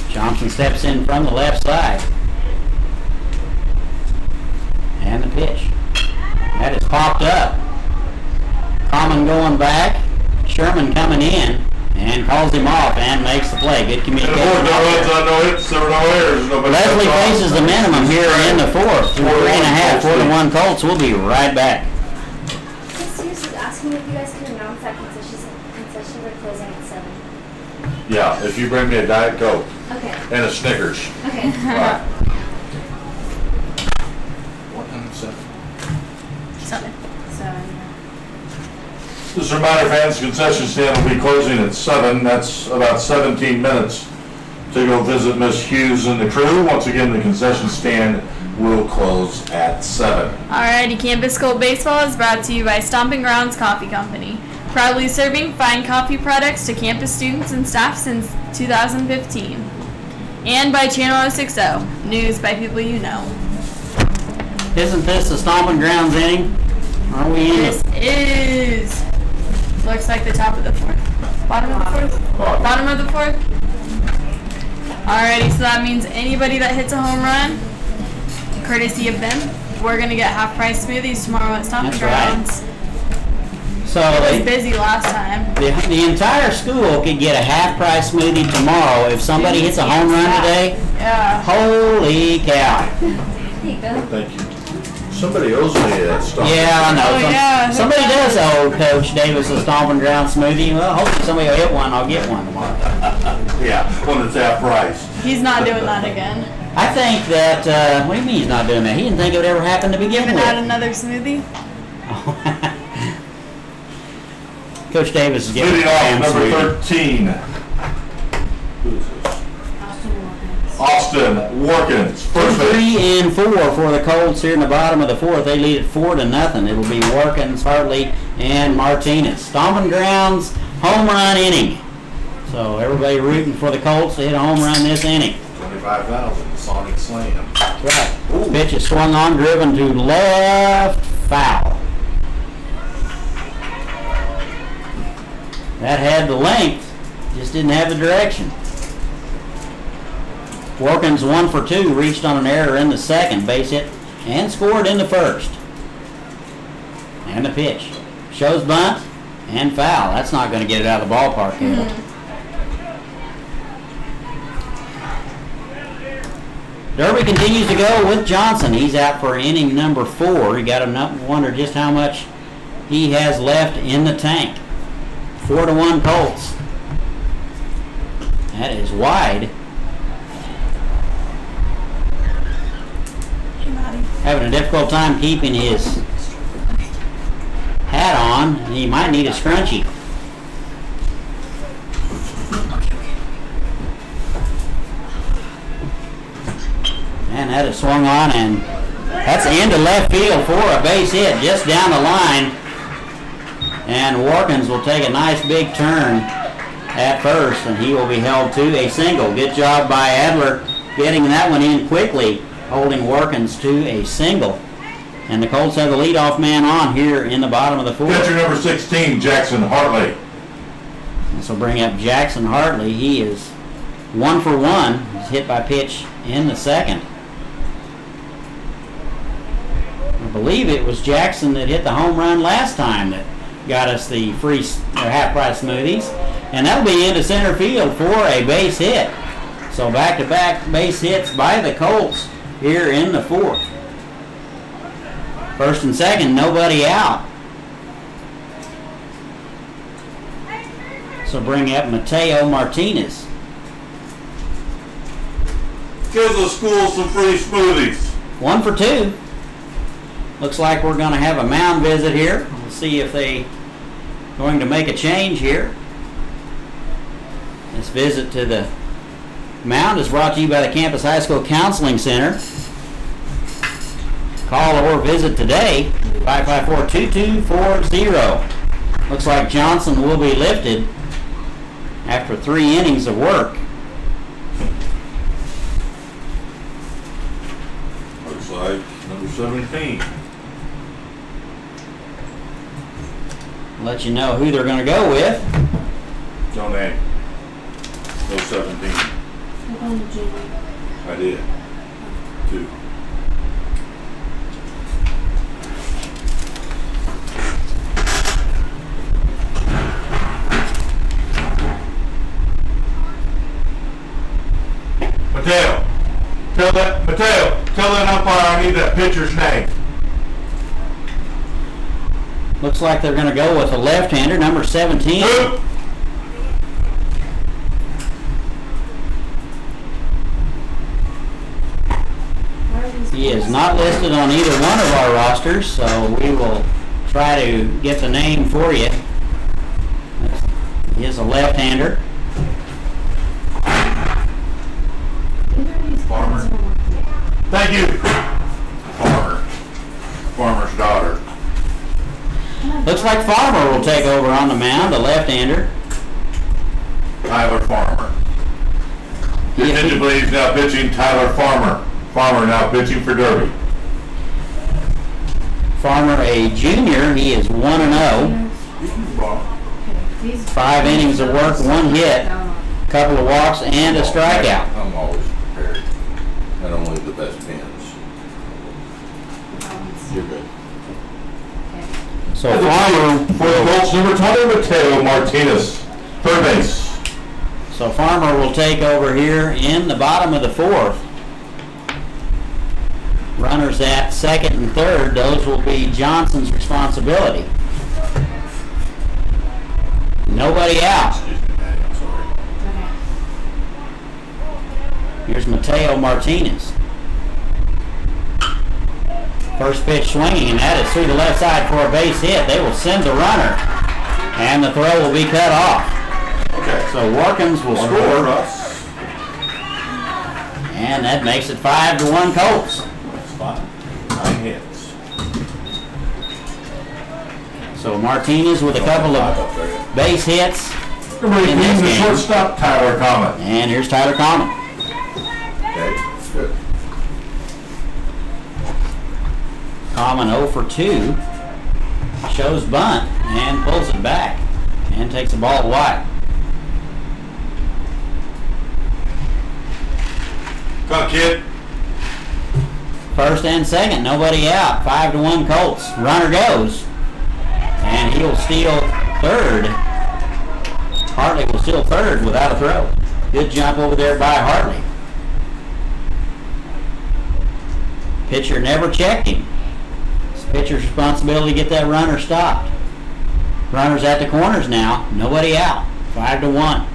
Johnson steps in from the left side. And the pitch. That is popped up. Common going back. Sherman coming in and calls him off and makes the play. Good communication. No runs on no hits, there were no errors. Leslie faces the minimum here in the fourth. 3.5, 4-1 Colts. We'll be right back. Chris Hughes is asking if you guys can announce that concessions are closing at 7. Yeah, if you bring me a Diet Coke. Okay. And a Snickers. Okay. Right. What time is that? 7. So, Just a reminder, fans, the concession stand will be closing at 7. That's about 17 minutes to go visit Miss Hughes and the crew. Once again, the concession stand will close at 7. Alrighty, Campus Colt Baseball is brought to you by Stomping Grounds Coffee Company. Proudly serving fine coffee products to campus students and staff since 2015. And by Channel 060, news by people you know. Isn't this the Stomping Grounds inning? Are we in This is, looks like the top of the fourth. Bottom of the fourth? Bottom of the fourth? Alrighty, so that means anybody that hits a home run, courtesy of them, we're going to get half-price smoothies tomorrow at Stomping That's right. Grounds. So It was busy last time. the entire school could get a half-price smoothie tomorrow if somebody hits a home run today. Yeah. Holy cow! there you go. Thank you. Somebody owes me that stuff. Yeah, I know. Oh, yeah. Somebody does owe Coach Davis a Stomping Ground smoothie. Well, hopefully somebody will hit one. I'll get one tomorrow. Yeah, when it's half price. He's not doing that again. I think that. What do you mean he's not doing that? He didn't think it would ever happen to begin Giving out with. another smoothie. Coach Davis is getting Leading a off, damn number smoothie. 13, Who is this? Austin Warkins. First base. 3 and 4 for the Colts here in the bottom of the fourth. They lead at 4-0. It'll be Warkins, Hartley, and Martinez. Stomping Grounds home run inning. So everybody rooting for the Colts to hit a home run this inning. 25,000, Sonic Slam. That's right. Pitch is swung on, driven to left, foul. That had the length, just didn't have the direction. Warkins 1 for 2, reached on an error in the second, base hit, and scored in the first. And the pitch. Shows bunt and foul. That's not going to get it out of the ballpark, Caleb. Derby continues to go with Johnson. He's out for inning number 4. You got to wonder just how much he has left in the tank. 4-1 Colts. That is wide. Having a difficult time keeping his hat on. He might need a scrunchie. And that is swung on, and that's into left field for a base hit just down the line. And Warkins will take a nice big turn at first, and he will be held to a single. Good job by Adler getting that one in quickly, holding Warkins to a single. And the Colts have the leadoff man on here in the bottom of the fourth. Pitcher number 16, Jackson Hartley. This will bring up Jackson Hartley. He is 1 for 1. He's hit by pitch in the second. I believe it was Jackson that hit the home run last time that got us the free half-price smoothies. And that'll be into center field for a base hit. So back-to-back base hits by the Colts here in the fourth. First and second, nobody out. So bring up Mateo Martinez. Gives the school some free smoothies. 1 for 2. Looks like we're going to have a mound visit here. We'll see if they going to make a change here. This visit to the mound is brought to you by the Campus High School Counseling Center. Call or visit today, 554-2240. Looks like Johnson will be lifted after 3 innings of work. Looks like number 17. Let you know who they're going to go with. Don't name. No 17. We're going to Jimmy. I did. 2. Mateo, tell that umpire I need that pitcher's name. Looks like they're going to go with a left-hander, number 17. Who? He is not listed on either one of our rosters, so we will try to get the name for you. He is a left-hander. Farmer. Thank you. Farmer. Farmer's daughter. Looks like Farmer will take over on the mound, the left-hander. Tyler Farmer. Defensively, he's now pitching Tyler Farmer. Farmer now pitching for Derby. Farmer, a junior, he is 1-0. 5 innings of work, 1 hit, couple of walks, and a strikeout. I'm always prepared. And only the best pins. You're good. So Farmer For the Colts, number 20, Mateo Martinez. Third base. So Farmer will take over here in the bottom of the 4th. Runners at second and third, those will be Johnson's responsibility. Nobody out. Excuse me, Maddie, I'm sorry. Here's Mateo Martinez. First pitch swinging, and that is through the left side for a base hit. They will send the runner, and the throw will be cut off. Okay. So Warkins will score, and that makes it 5-1 Colts. That's fine. 9 hits. So Martinez with a couple of base hits. Number 18, In this the game. shortstop, Tyler Common. And here's Tyler Common. Okay, good. Common 0 for 2. Shows bunt and pulls it back and takes the ball wide. Come on, kid. First and second, nobody out. 5-1 Colts. Runner goes. And he'll steal third. Hartley will steal third without a throw. Good jump over there by Hartley. Pitcher never checked him. It's the pitcher's responsibility to get that runner stopped. Runners at the corners now. Nobody out. 5-1.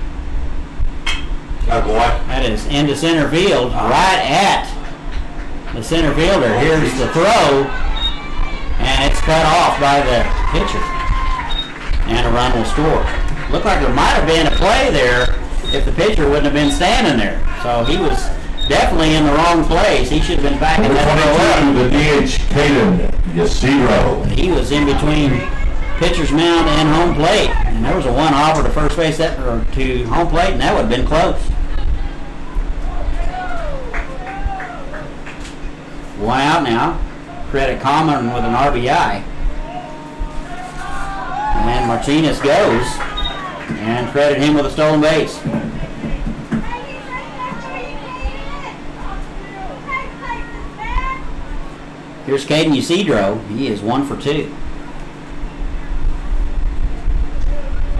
That boy. That is into center field, right at the center fielder. Here's the throw, and it's cut off by the pitcher. And a run will score. Looked like there might have been a play there if the pitcher wouldn't have been standing there. So he was definitely in the wrong place. He should have been backing Number that throw 22, the DH, Caden Yasiro. up. He was in between pitcher's mound and home plate. And there was a one hopper to first base or to home plate, and that would have been close. One out now. Credit Common with an RBI. And Martinez goes. And credit him with a stolen base. Here's Caden Ysidro. He is 1 for 2.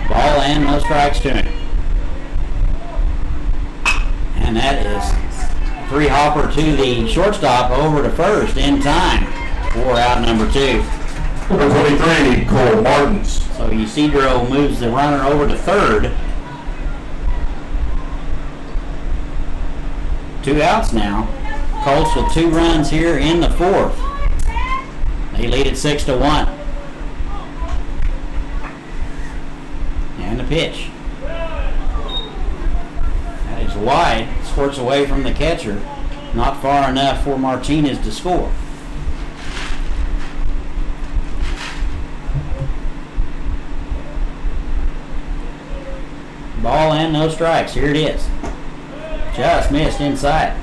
Ball and no strikes to him. And that is 3 hopper to the shortstop over to first in time for out number 2. Number 23, Cole Martins. So Ysidro moves the runner over to third. 2 outs now. Colts with 2 runs here in the 4th. They He lead it 6-1. And the pitch. That is wide. Squirts away from the catcher. Not far enough for Martinez to score. Ball and no strikes. Here it is. Just missed inside.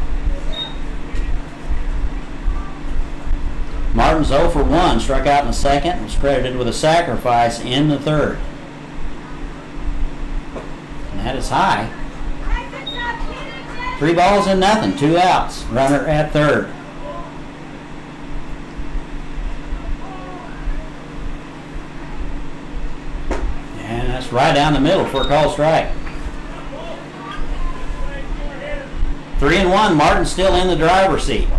Martin's 0 for 1. Struck out in the second. Was credited with a sacrifice in the third. And that is high. 3 balls and nothing. 2 outs. Runner at third. And that's right down the middle for a called strike. 3-1. Martin still in the driver's seat.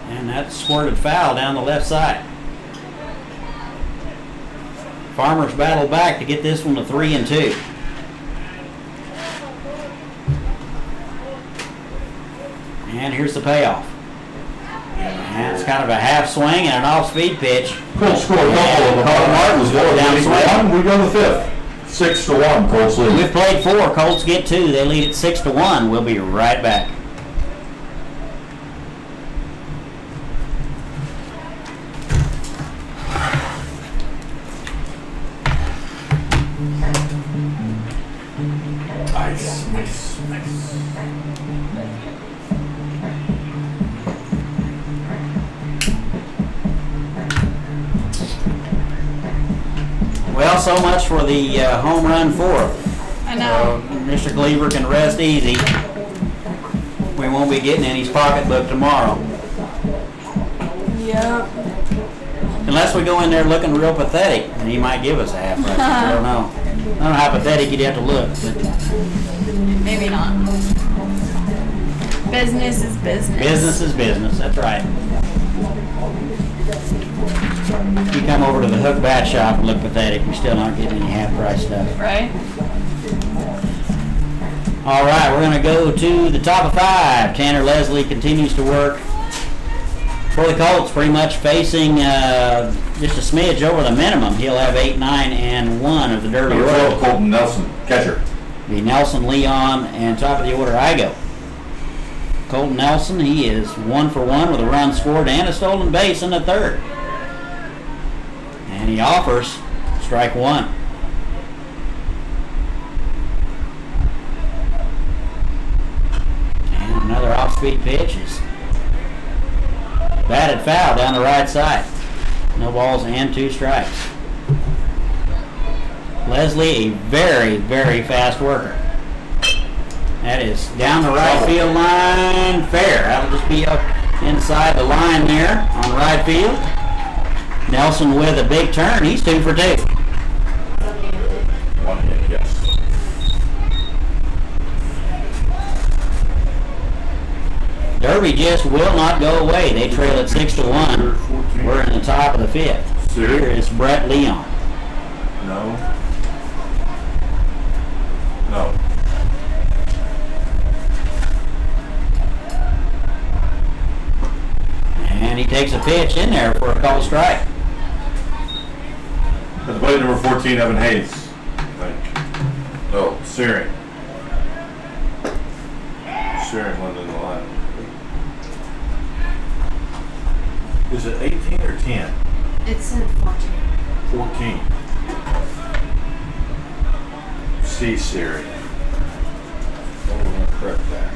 And that squirted foul down the left side. Farmers battle back to get this one to 3-2. And here's the payoff. And it's kind of a half swing and an off-speed pitch. Colts score a double. Martin was down swing. We go to fifth. 6-1. Colts lead. We've played 4. Colts get 2. They lead at 6-1. We'll be right back. Nice. Well, so much for the home run fourth. I know. So Mr. Cleaver can rest easy. We won't be getting in his pocketbook tomorrow. Yep. Unless we go in there looking real pathetic, and he might give us a half price. I don't know. I don't know how pathetic you'd have to look. But Maybe not. Business is business. business is business. That's right. If you come over to the Hook Bat Shop and look pathetic, you're still not getting any half price stuff. Right? All right, we're going to go to the top of 5. Tanner Leslie continues to work for the Colts, pretty much facing just a smidge over the minimum. He'll have 8, 9, and 1 of the Derby Number 12, Royal. Colton Nelson, catcher. Be Nelson, Leon, and top of the order, Igo. Colton Nelson, he is 1 for 1 with a run scored and a stolen base in the third. And he offers strike 1. And another off-speed pitch is batted foul down the right side. No balls and 2 strikes. Leslie, a very, very fast worker. That is down the right field line, fair. That'll just be up inside the line there on the right field. Nelson with a big turn. He's 2 for 2. 1 hit, yes. Derby just will not go away. They trail at 6-1. We're in the top of the 5th. Here is Brett Leon. No. And he takes a pitch in there for a called strike. At the plate, number 14, Evan Hayes. Oh, Searing. Searing went in the line. Is it 18 or 10? It's at 14. 14. C Searing. Oh, we're going to correct that.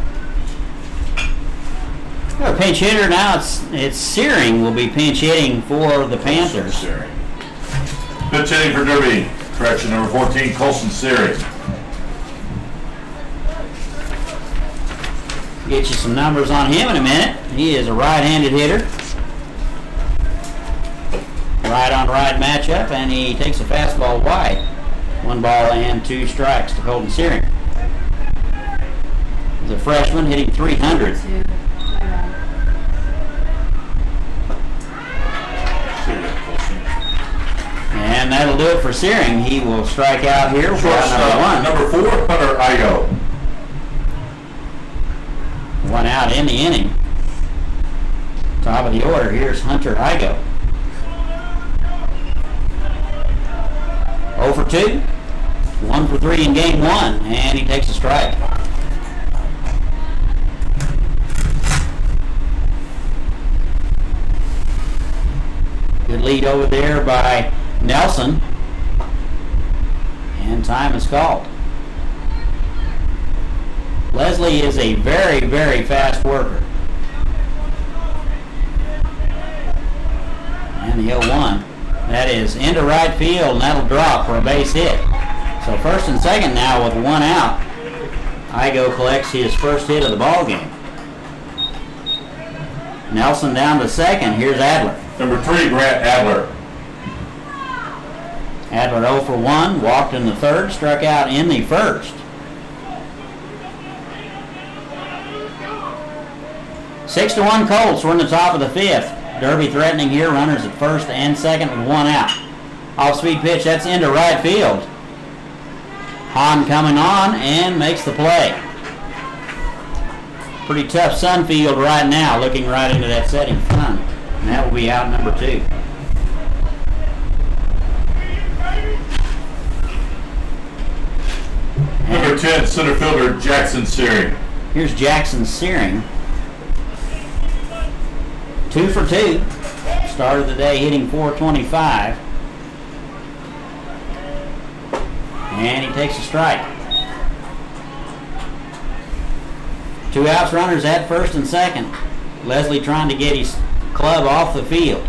Well, pinch hitter now. It's Searing will be pinch hitting for the Panthers. Searing. Pitch hitting for Derby. Correction, number 14, Colson Searing. Get you some numbers on him in a minute. He is a right-handed hitter. Right on right matchup, and he takes a fastball wide. 1 ball and 2 strikes to Colton Searing. He's a freshman hitting 300. And that'll do it for Searing. He will strike out here for Number 4, Hunter Igo. 1 out in the inning. Top of the order, here's Hunter Igo. 0 for 2. 1 for 3 in game 1, and he takes a strike. Good lead over there by Nelson. And time is called. Leslie is a very, very fast worker. And the 0-1. That is into right field, and that'll drop for a base hit. So first and second now with 1 out. Igo collects his first hit of the ball game. Nelson down to second. Here's Adler. Number 3, Grant Adler. Adler 0 for 1, walked in the third, struck out in the first. 6-1 Colts. We're in the top of the 5th. Derby threatening here, runners at first and second with 1 out. Off-speed pitch, that's into right field. Hahn coming on and makes the play. Pretty tough sun field right now, looking right into that setting sun. And that will be out number 2. Number 10, center fielder Jackson Searing. Here's Jackson Searing. 2 for 2. Started the day hitting .425. And he takes a strike. 2 outs, runners at first and second. Leslie trying to get his club off the field.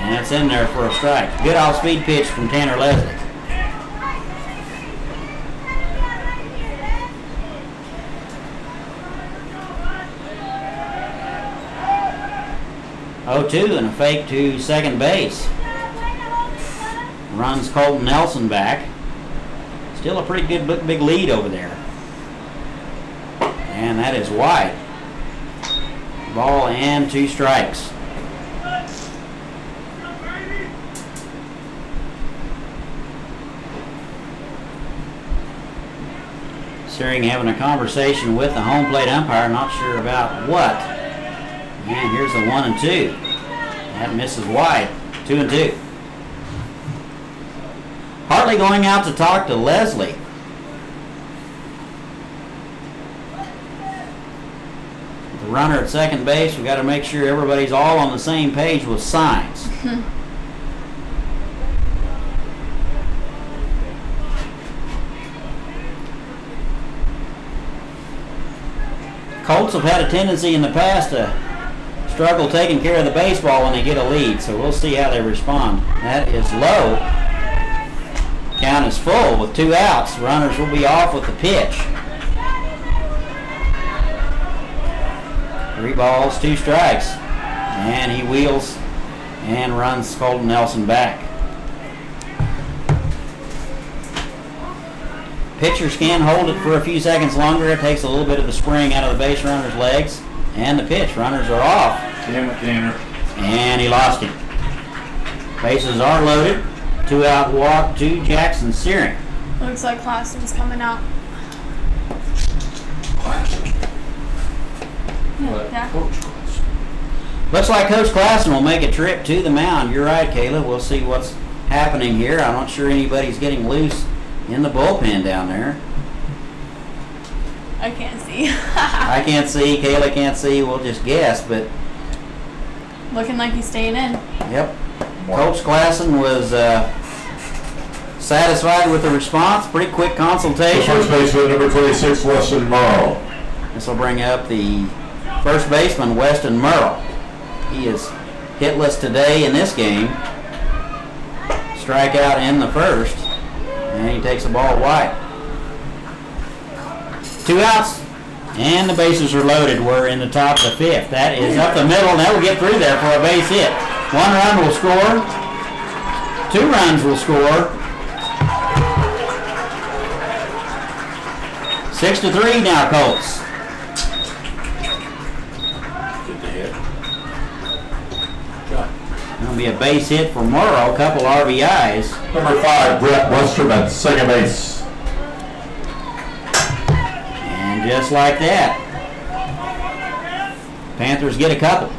And it's in there for a strike. Good off-speed pitch from Tanner Leslie. 0-2 and a fake to second base. Runs Colton Nelson back. Still a pretty good big lead over there. And that is wide. Ball and 2 strikes. Searing having a conversation with the home plate umpire, not sure about what. And here's the 1 and 2. That misses wide. 2 and 2. Hartley going out to talk to Leslie. The runner at second base, we've got to make sure everybody's all on the same page with signs. Colts have had a tendency in the past to struggle taking care of the baseball when they get a lead, so we'll see how they respond. That is low. Count is full with 2 outs. Runners will be off with the pitch. 3 balls, 2 strikes. And he wheels and runs Colton Nelson back. Pitchers can hold it for a few seconds longer. It takes a little bit of the spring out of the base runner's legs. And the pitch. Runners are off. Damn it, Tanner. And he lost him. Bases are loaded. 2 out walk to Jackson Searing. Looks like Clausen's coming out. Yeah. Looks like Coach Clausen will make a trip to the mound. You're right, Kayla. We'll see what's happening here. I'm not sure anybody's getting loose in the bullpen down there. I can't see. I can't see. Kayla can't see. We'll just guess, but Looking like he's staying in. yep. Coach Clausen was satisfied with the response. Pretty quick The consultation. first baseman, number 26, Weston Merle. This will bring up the first baseman, Weston Merle. He is hitless today in this game. Strikeout in the first, and he takes the ball wide. 2 outs, and the bases are loaded. We're in the top of the 5th. That is up the middle, and that will get through there for a base hit. 1 run will score. 2 runs will score. 6-3 now, Colts. Get the hit. That'll be a base hit for Morrow, a couple RBIs. Number 5, Brett Westerman, second base. And just like that, Panthers get a couple.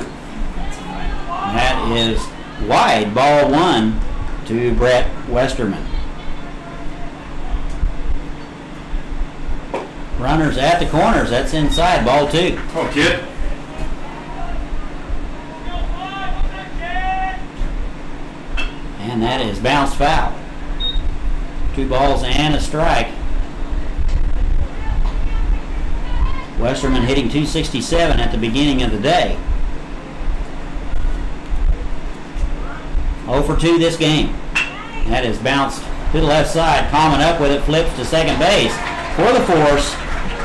That is wide, ball 1 to Brett Westerman. Runners at the corners, that's inside, ball 2. Come on, kid. And that is bounced foul. 2 balls and a strike. Westerman hitting .267 at the beginning of the day. 0 for 2 this game. That is bounced to the left side. Common up with it, flips to second base for the force.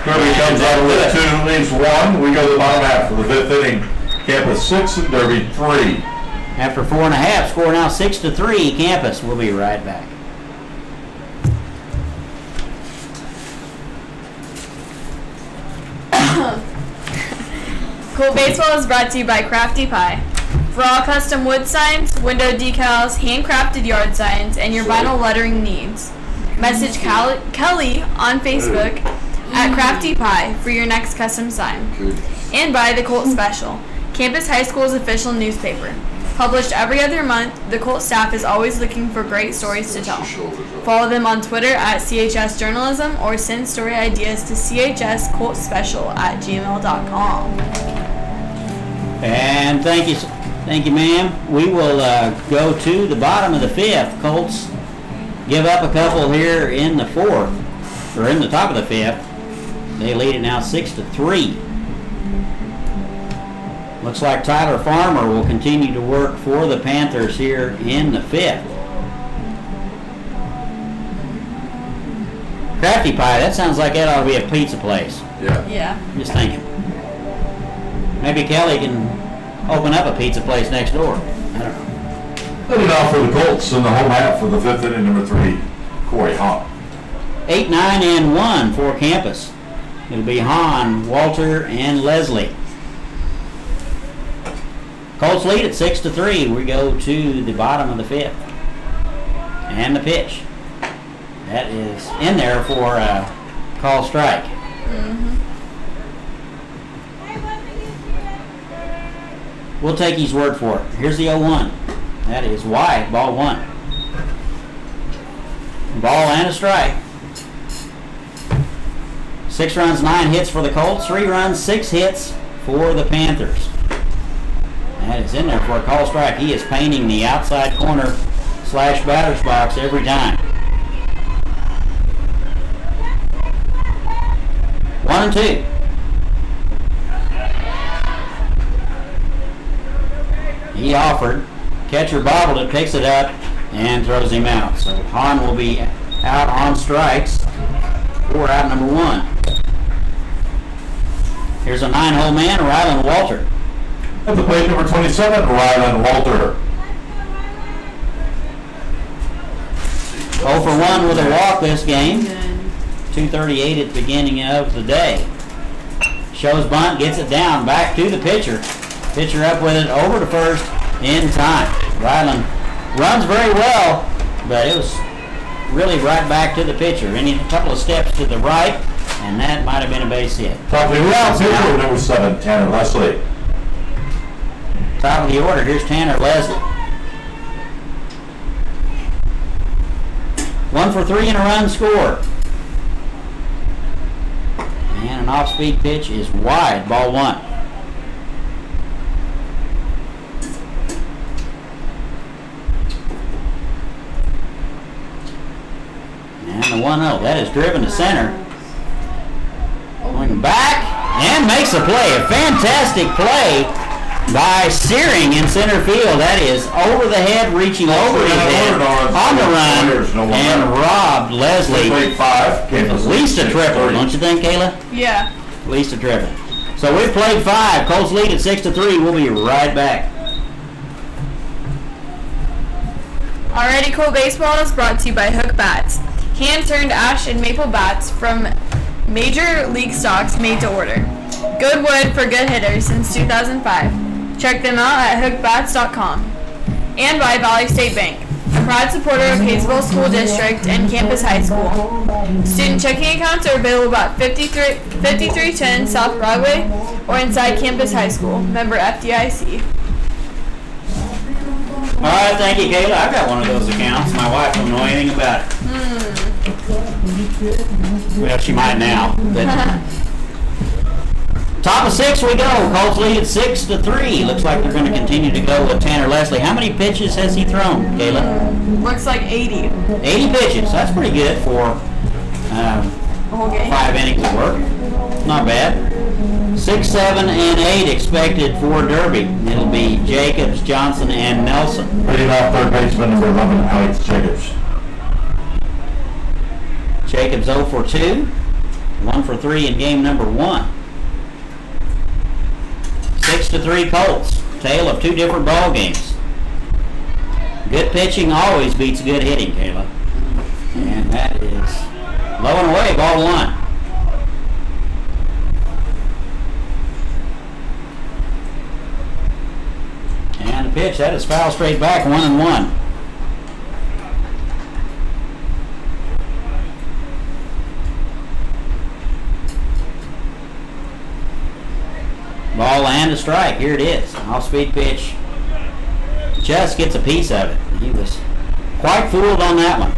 Derby comes out with 2, leaves 1. We go to the bottom half of the 5th inning. Campus 6 and Derby 3. After 4.5, score now 6-3. Campus will be right back. Cool Baseball is brought to you by Crafty Pie. For all custom wood signs, window decals, handcrafted yard signs, and your vinyl lettering needs, message Kelly on Facebook at Crafty Pie for your next custom sign. And by the Colts Special, Campus High School's official newspaper. Published every other month, the Colts staff is always looking for great stories to tell. Follow them on Twitter at CHS Journalism or send story ideas to chscoltsspecial@gmail.com. And thank you, ma'am. We will go to the bottom of the 5th. Colts give up a couple here in the 4th, or in the top of the 5th. They lead it now 6-3. Looks like Tyler Farmer will continue to work for the Panthers here in the 5th. Crafty Pie, that sounds like that ought to be a pizza place. Yeah. Just thinking. Maybe Kelly can open up a pizza place next door. I don't know. Let it off for the Colts in the home half for the 5th inning, number 3, Corey Hahn. 8, 9, and 1 for Campus. It'll be Hahn, Walter, and Leslie. Colts lead at 6-3. We go to the bottom of the 5th. And the pitch. That is in there for a call strike. We'll take his word for it. Here's the 0-1. That is wide, ball 1. Ball and a strike. 6 runs, 9 hits for the Colts. 3 runs, 6 hits for the Panthers. That is in there for a call strike. He is painting the outside corner / batter's box every time. 1-2. He offered. Catcher bobbled it, picks it up, and throws him out. So Hahn will be out on strikes for out number 1. Here's a 9-hole man, Rylan Walter. At the plate, number 27, Rylan Walter. 0 for 1 with a walk this game. 2:38 at the beginning of the day. Shows bunt, gets it down, back to the pitcher. Pitcher up with it, over to first, in time. Rylan runs very well, but it was really right back to the pitcher. A couple of steps to the right, and that might have been a base hit. Top of the order, pitcher, number 7, Tanner Leslie. Top of the order, here's Tanner Leslie. 1 for 3 and a run scored. And an off-speed pitch is wide, ball 1. And the 1-0, that is driven to center. Going back and makes a play, a fantastic play by Searing in center field. That is over the head, reaching over his head on the run, and robbed Leslie with at least a triple. Don't you think, Kayla? Yeah. At least a triple. So we've played 5. Colts lead at 6-3. We'll be right back. Already Cool Baseball is brought to you by Hook Bats. Hand-turned ash and maple bats from major league stocks made to order. Good wood for good hitters since 2005. Check them out at hookbats.com. And by Valley State Bank, a proud supporter of Kaysville School District and Campus High School. Student checking accounts are available at 5310 South Broadway or inside Campus High School. Member FDIC. All right, thank you, Kayla. I've got one of those accounts. My wife don't know anything about it. Well, she might now. But top of 6 we go. Colts lead at 6-3. Looks like they're going to continue to go with Tanner Leslie. How many pitches has he thrown, Kayla? Looks like 80. 80 pitches. That's pretty good for Whole game. 5 innings of work. Not bad. 6, 7, and 8 expected for Derby. It'll be Jacobs, Johnson, and Nelson. Leading off third baseman number 11, Alex Jacobs. Jacobs 0 for 2. 1 for 3 in game number 1. 6-3 Colts. Tale of 2 different ball games. Good pitching always beats good hitting, Kayla. And that is low and away, ball to line. And the pitch, that is foul straight back, 1-1. Ball and a strike. Here it is. Off-speed pitch. Just gets a piece of it. He was quite fooled on that one.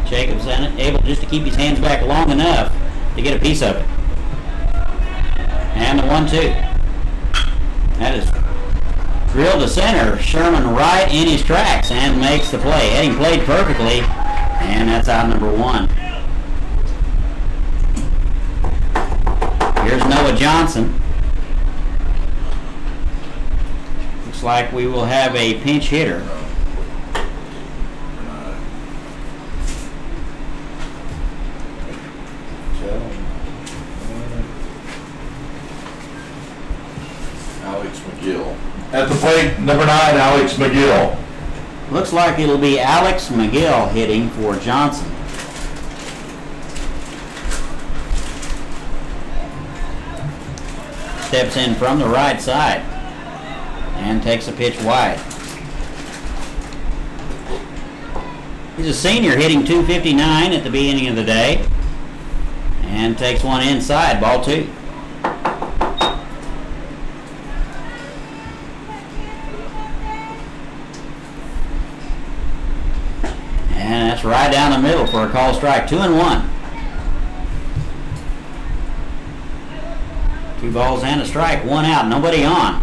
Jacobs able just to keep his hands back long enough to get a piece of it. And the 1-2. That is drilled to center. Sherman right in his tracks and makes the play. Heading played perfectly. And that's out number 1. Here's Noah Johnson. Looks like we will have a pinch hitter. Alex McGill. At the plate, number 9, Alex McGill. Looks like it'll be Alex McGill hitting for Johnson. Steps in from the right side and takes a pitch wide. He's a senior, hitting .259 at the beginning of the day, and takes one inside, ball 2. And that's right down the middle for a call strike. 2-1. 2 balls and a strike, 1 out, nobody on.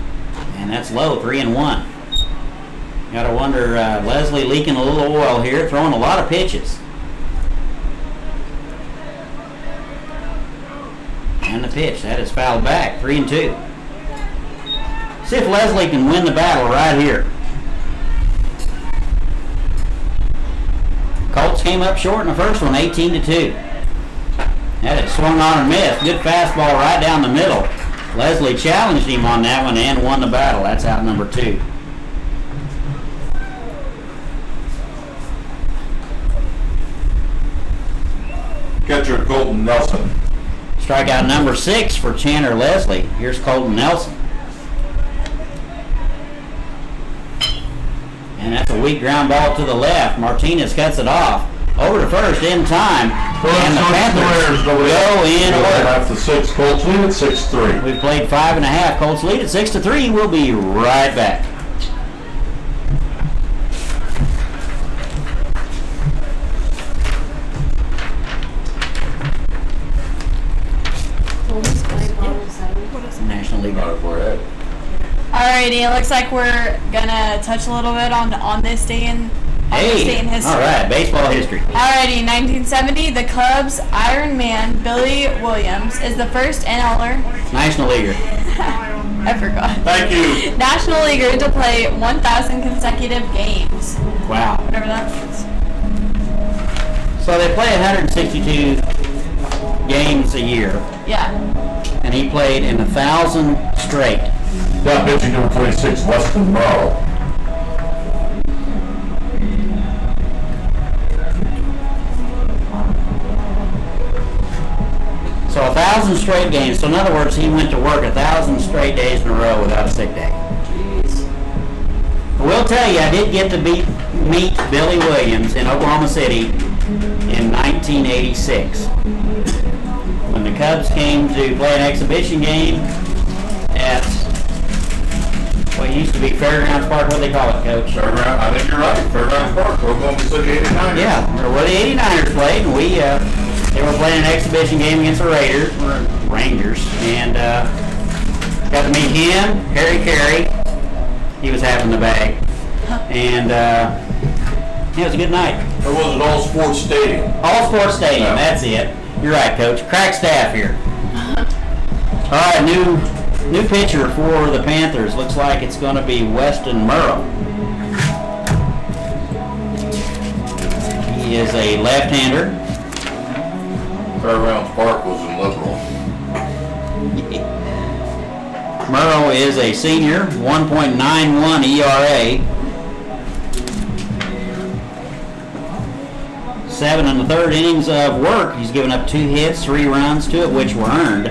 And that's low, 3-1. Gotta wonder, Leslie leaking a little oil here, throwing a lot of pitches. And the pitch, that is fouled back, 3-2. See if Leslie can win the battle right here. Colts came up short in the first one, 18-2. That is swung on and missed. Good fastball right down the middle. Leslie challenged him on that one and won the battle. That's out number 2. Catcher Colton Nelson. Strikeout number 6 for Tanner Leslie. Here's Colton Nelson. And that's a weak ground ball to the left. Martinez cuts it off. Over to first in time. And the Panthers go in order. After 6, Colts lead at 6-3. We've played 5.5. Colts lead at 6-3. We'll be right back. National League. Alrighty, it looks like we're gonna touch a little bit on this day in history. All right, baseball history. Alrighty, 1970, the Cubs' Iron Man Billy Williams is the first NLer. National Leaguer. I forgot. Thank you. National Leaguer to play 1,000 consecutive games. Wow. Whatever that means. So they play 162 games a year, Yeah. and he played in 1,000 straight. Got pitching number 26, Weston Morrow. So 1,000 straight games. So in other words, he went to work 1,000 straight days in a row without a sick day. Jeez. I will tell you, I did get to meet Billy Williams in Oklahoma City in 1986. When when the Cubs came to play an exhibition game at what used to be Fairgrounds Park. What do they call it, Coach? Fairgrounds, I think you're right. Fairgrounds Park, Oklahoma City 89ers. Yeah, where the 89ers played, and they were playing an exhibition game against the Rangers, and got to meet him, Harry Carey. He was having the bag, and it was a good night. Or was it All Sports Stadium? All Sports Stadium, Yeah. That's it. You're right, Coach. Crack staff here. All right, new pitcher for the Panthers. Looks like it's going to be Weston Murrow. He is a left-hander. Fairgrounds Park was in Liberal. Murrow is a senior, 1.91 ERA. 7 1/3 innings of work. He's given up 2 hits, 3 runs, 2 of which were earned.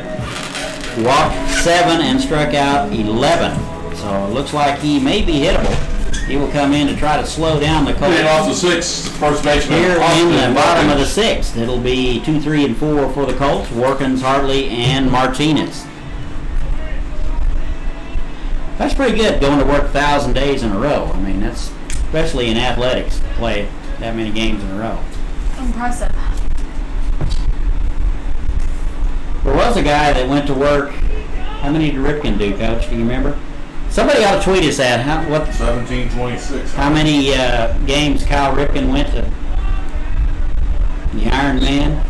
Walked 7 and struck out 11. So it looks like he may be hittable. He will come in to try to slow down the Colts. Leading off the 6th, first baseman. Here in Austin the bottom of the Wilkins. 6th, it'll be 2, 3, and 4 for the Colts. Workins, Hartley, and Martinez. That's pretty good, going to work 1,000 days in a row. I mean, that's especially in athletics, to play that many games in a row. Impressive. There was a guy that went to work. How many did Ripken do, Coach? Do you remember? Somebody ought to tweet us that. 1726. How many games Kyle Ripken went to? The Iron Man.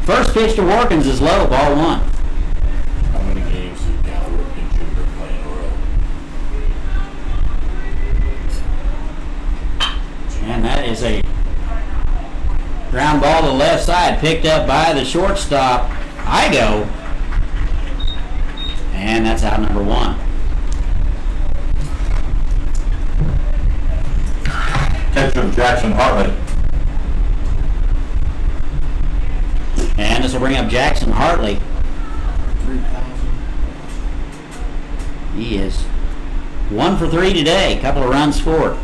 First pitch to Workins is low, ball 1. How many games did Cal Ripken Jr. play in a row? And that is a ground ball to the left side, picked up by the shortstop, Igo. And that's out number 1. Catcher Jackson Hartley. And this will bring up Jackson Hartley. 3,000. He is 1 for 3 today. Couple of runs scored.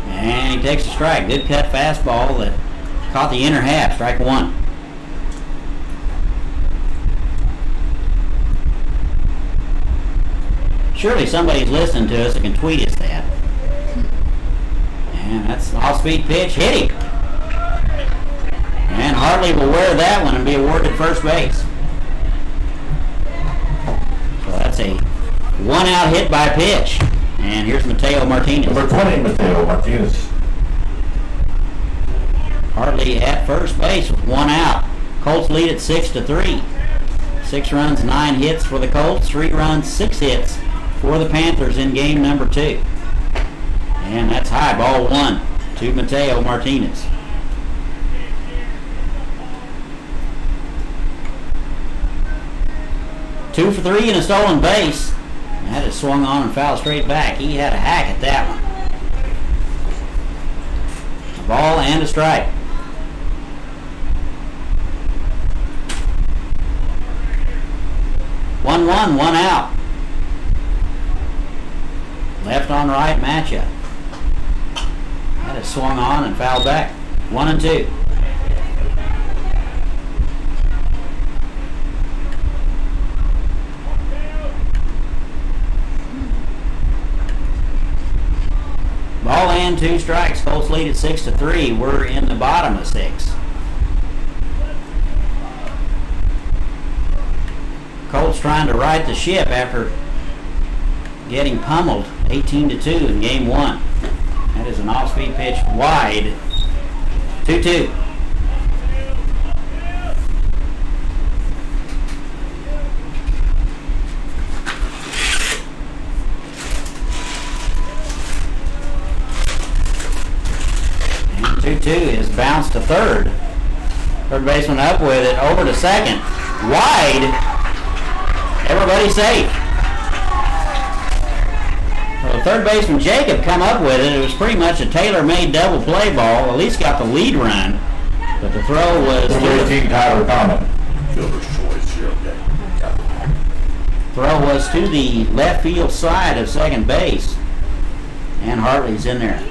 And he takes a strike. Good cut fastball that caught the inner half. Strike 1. Surely somebody's listening to us that can tweet us that. And that's an off-speed pitch. Hit him. And Hartley will wear that one and be awarded first base. So that's a 1-out hit by pitch. And here's Mateo Martinez. Number 20, Mateo Martinez. Hartley at first base with 1 out. Colts lead at 6-3. 6 runs, 9 hits for the Colts. 3 runs, 6 hits for the Panthers in game number 2. And that's high, ball 1 to Mateo Martinez. Two for 3 and a stolen base. That is swung on and fouled straight back. He had a hack at that one. A ball and a strike. One, 1 out. Left on right matchup. That is swung on and fouled back. 1 and 2. Ball and 2 strikes. Colts lead at 6-3. We're in the bottom of 6. Colts trying to right the ship after getting pummeled 18-2 in game 1. That is an off-speed pitch wide. 2-2. And 2-2 is bounced to third. Third baseman up with it, over to second. Wide. Everybody safe. Well, the third baseman Jacob come up with it. It was pretty much a tailor-made double play ball. At least got the lead run, but the throw was Number 18, Tyler Common. Fielder's choice here, okay. throw was to the left field side of second base, and Hartley's in there.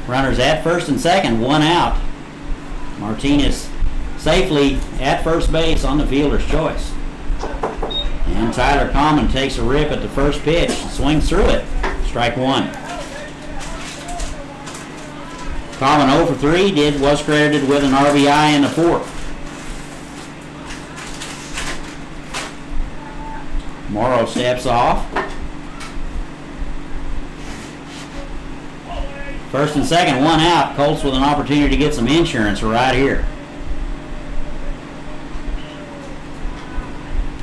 Runners at first and second, one out. Martinez safely at first base on the fielder's choice. And Tyler Common takes a rip at the first pitch, swings through it. Strike one. Common 0 for 3 was credited with an RBI in the fourth. Morrow steps off. First and second, one out. Colts with an opportunity to get some insurance right here.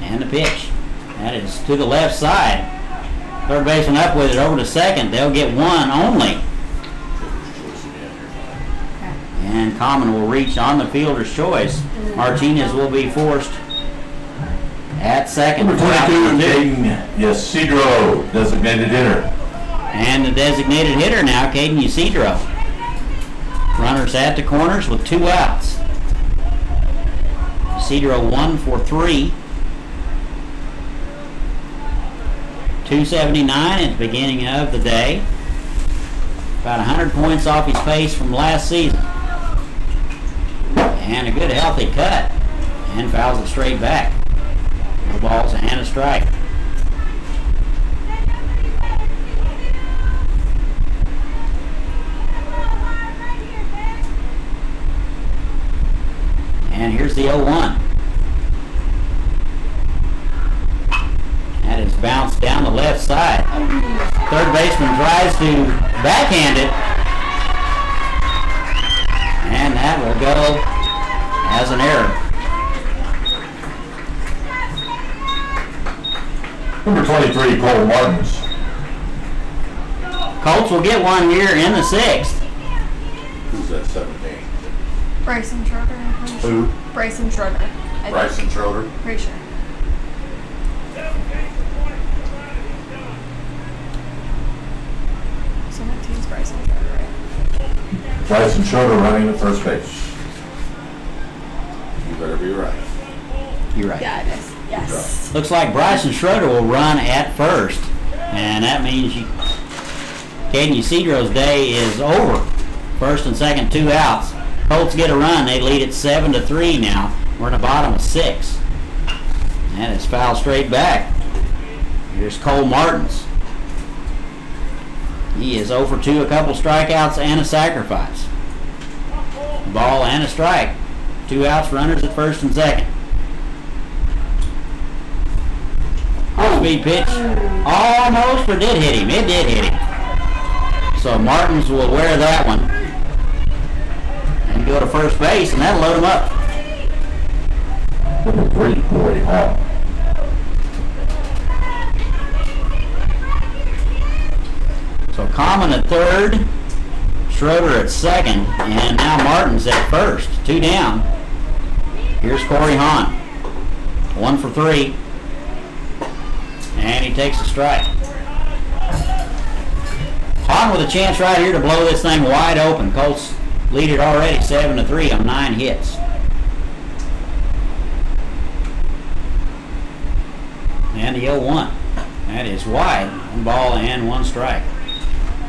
And the pitch. That is to the left side. Third baseman up with it over to second. They'll get one only. And Common will reach on the fielder's choice. Martinez will be forced at second. Number 22, Caden Ysidro, designated hitter. And the designated hitter now, Caden Ysidro. Runners at the corners with 2 outs. Ysidro 1 for 3. 279 at the beginning of the day. About 100 points off his pace from last season. And a good healthy cut. And fouls it straight back. No balls and a strike. And here's the 0-1. That is bounced down the left side. Third baseman tries to backhand it. And that will go as an error. Number 23, Cole Martins. Colts will get one here in the 6th. Who's that 17? Bryson Schroeder. I'm pretty sure. Who? Bryson Schroeder. I think. Bryson Schroeder? Pretty sure. Team's Bryson Schroeder, right? Bryson Schroeder running at first base. You better be right. You're right. Yeah, it is. Yes. Looks like Bryson Schroeder will run at first. And that means Caden Ysidro's day is over. First and second, 2 outs. Colts get a run. They lead it 7-3 now. We're in the bottom of 6. And it's fouled straight back. Here's Cole Martins. He is 0 for 2, a couple strikeouts and a sacrifice. Ball and a strike. 2 outs, runners at first and second. Off-speed pitch. Almost, but did hit him. It did hit him. So Martins will wear that one. And go to first base, and that'll load him up. Number 3, Corey Hall. So Common at third, Schroeder at second, and now Martins at first. 2 down. Here's Corey Hahn. 1 for 3. And he takes a strike. Hahn with a chance right here to blow this thing wide open. Colts lead it already 7-3 on 9 hits. And the 0-1. That is wide. 1 ball and 1 strike.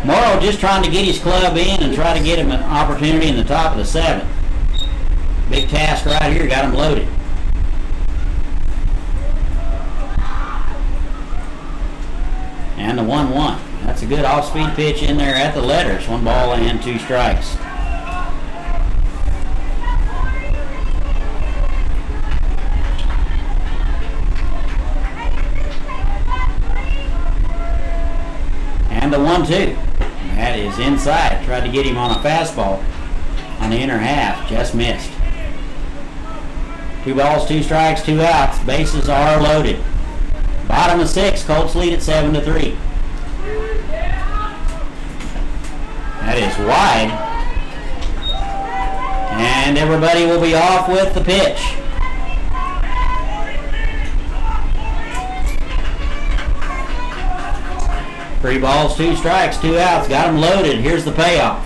Morrow just trying to get his club in and try to get him an opportunity in the top of the 7th. Big task right here, got him loaded. And the 1-1. That's a good off-speed pitch in there at the letters. 1 ball and 2 strikes. And the 1-2. That is inside. Tried to get him on a fastball on the inner half. Just missed. 2 balls, 2 strikes, 2 outs. Bases are loaded. Bottom of 6. Colts lead at 7-3. That is wide. And everybody will be off with the pitch. Three balls, 2 strikes, 2 outs. Got him loaded. Here's the payoff.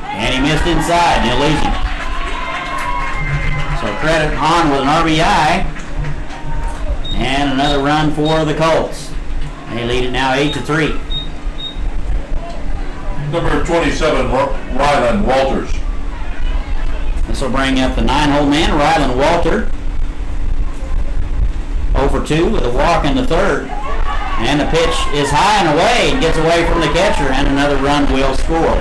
And he missed inside. And he'll lose him. So credit Hahn with an RBI. And another run for the Colts. They lead it now 8-3. Number 27, Rylan Walters. This will bring up the 9-hole man, Rylan Walter. Over 2 with a walk in the third. And the pitch is high and away and gets away from the catcher, and another run will score.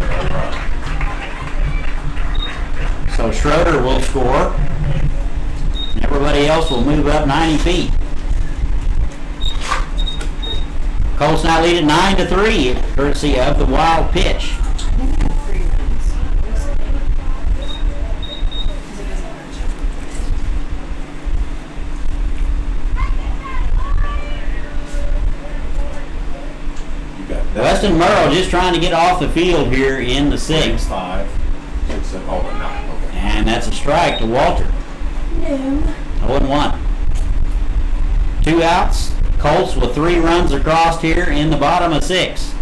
So Schroeder will score. Everybody else will move up 90 feet. Colts now lead at 9-3, courtesy of the wild pitch. Weston Murrow just trying to get off the field here in the 6th. 5, 6, 7, 9. Okay. And that's a strike to Walter. No. 0-1. 2 outs. Colts with 3 runs across here in the bottom of 6.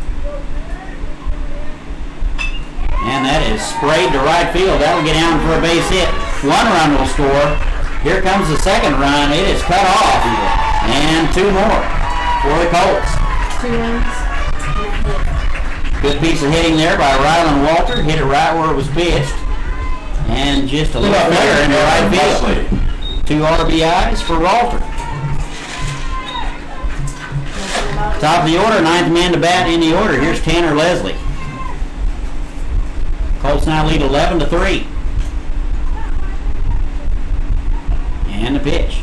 And that is sprayed to right field. That'll get down for a base hit. 1 run will score. Here comes the second run. It is cut off. And 2 more for the Colts. 2 runs. Good piece of hitting there by Rylan Walter. Hit it right where it was pitched. And just a little better in the right field. 2 RBIs for Walter. Top of the order, 9th man to bat in the order. Here's Tanner Leslie. Colts now lead 11-3. And the pitch.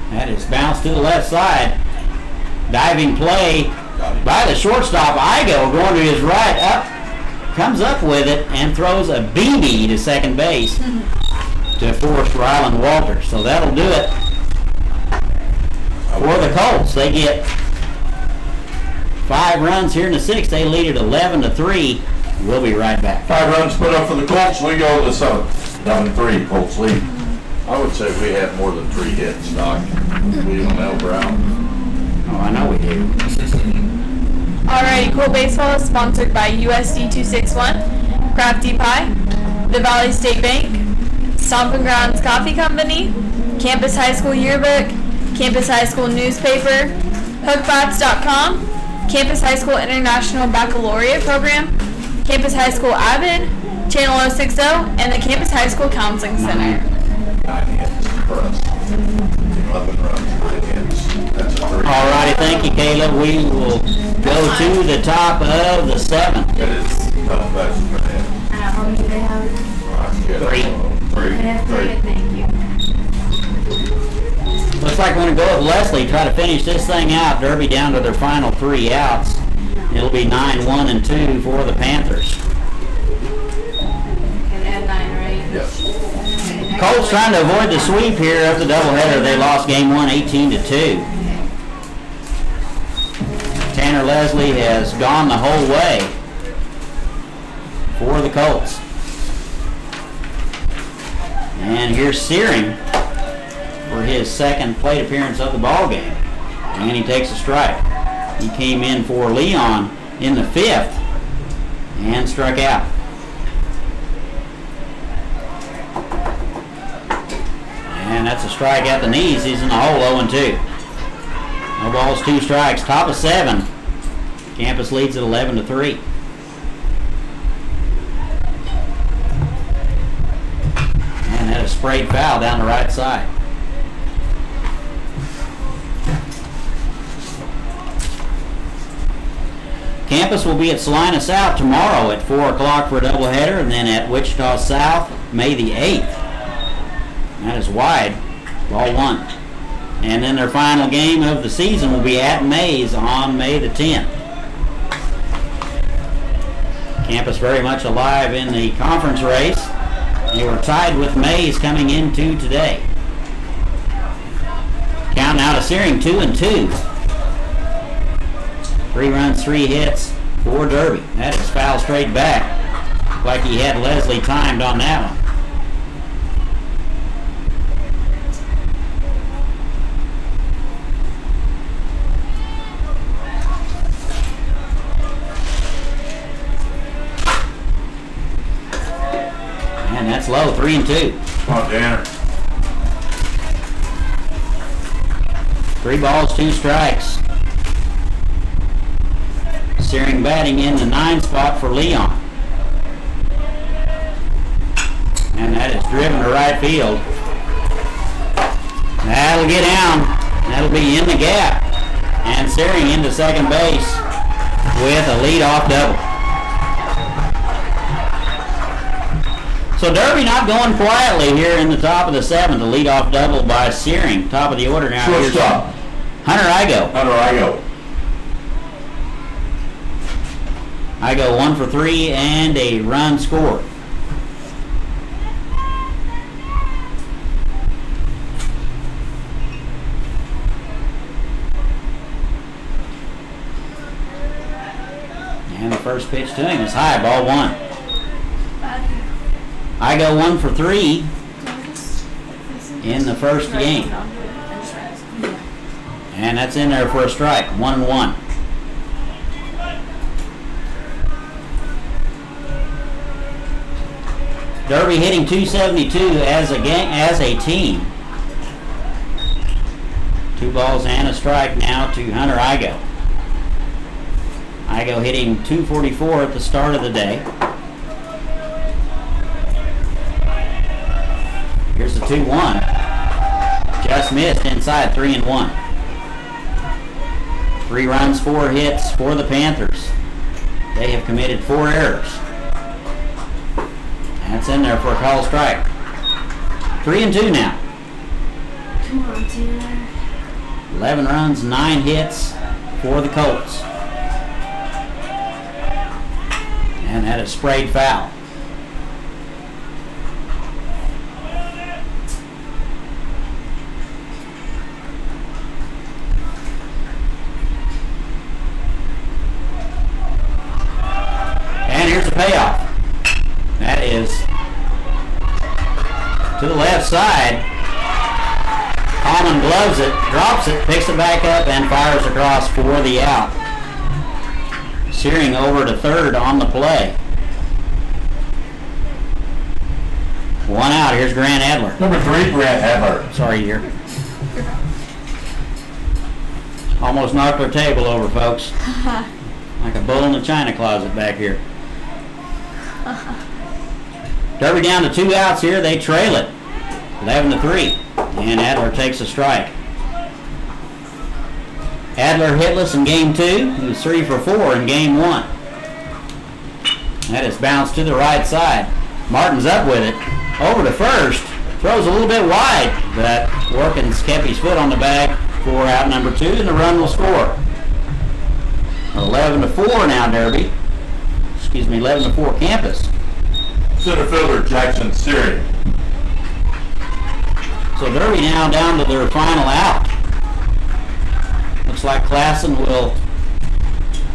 That is bounced to the left side. Diving play by the shortstop. Igo going to his right, up, comes up with it and throws a BB to second base to force Rylan Walter. So that'll do it for the Colts. They get 5 runs here in the 6th. They lead at 11-3. We'll be right back. 5 runs put up for the Colts. We go to the 7th. 11-3, Colts lead. I would say we had more than 3 hits, Doc. We don't know, Brown. Oh, I know we do. Alrighty, Cool Baseball is sponsored by USD 261, Crafty Pie, the Valley State Bank, Stompin' Grounds Coffee Company, Campus High School Yearbook, Campus High School Newspaper, Hookbats.com, Campus High School International Baccalaureate Program, Campus High School Avid, Channel 060, and the Campus High School Counseling Center. 9 hits for us. 11 runs, 9 hits. That's a 3. Alrighty, thank you, Caleb. We will go to the top of the 7th. It is tough. That's for him. How many do they have? 3. They have 3, thank you. Looks like we're going to go with Leslie, try to finish this thing out. Derby down to their final 3 outs. It'll be 9-1-2 for the Panthers. Okay, they had 9, right? Yes. Colts trying to avoid the sweep here of the doubleheader. They lost game 1 18-2. Tanner Leslie has gone the whole way for the Colts. And here's Searing for his 2nd plate appearance of the ball game. And he takes a strike. He came in for Leon in the 5th and struck out. And that's a strike at the knees. He's in the hole, 0-2. No balls, 2 strikes. Top of 7. Campus leads at 11-3. And that is sprayed foul down the right side. Campus will be at Salina South tomorrow at 4 o'clock for a doubleheader, and then at Wichita South May the 8th. That is wide. Ball 1. And then their final game of the season will be at Mays on May the 10th. Campus very much alive in the conference race. They were tied with Mays coming into today. Count now to Searing, 2-2. 3 runs, 3 hits for Derby. That is foul straight back. Looked like he had Leslie timed on that one. And that's low, 3-2. Come on, Tanner. 3 balls, 2 strikes. Searing batting in the 9 spot for Leon. And that is driven to right field. That'll get down. That'll be in the gap. And Searing into second base with a leadoff double. So Derby not going quietly here in the top of the 7th. A leadoff double by Searing. Top of the order now. Shortstop. Hunter Igo. Hunter Igo. Igo 1 for 3 and a run scored. And the first pitch to him is high, ball 1. Igo 1 for 3 in the first game. And that's in there for a strike, 1-1. Derby hitting 272 as a team. 2 balls and a strike now to Hunter Igo. Igo hitting 244 at the start of the day. Here's the 2-1. Just missed inside, 3-1. 3 runs, 4 hits for the Panthers. They have committed 4 errors. That's in there for a call strike. 3-2 now. Come on, Taylor. 11 runs, 9 hits for the Colts. And that is sprayed foul. And here's the payoff. That is to the left side. Common gloves it, drops it, picks it back up, and fires across for the out. Searing over to third on the play. 1 out. Here's Grant Adler. Number 3, Grant Adler. Sorry, here. Almost knocked our table over, folks. Like a bull in the china closet back here. Derby down to 2 outs here. They trail it 11-3. And Adler takes a strike. Adler hitless in game 2. He was 3 for 4 in game 1. That is bounced to the right side. Martin's up with it. Over to first. Throws a little bit wide, but Workins kept his foot on the bag for out number 2, and the run will score. 11-4 now, Derby. Excuse me, 11-4 Campus. Center fielder Jackson Searing. So Derby now down to their final out. Looks like Klassen will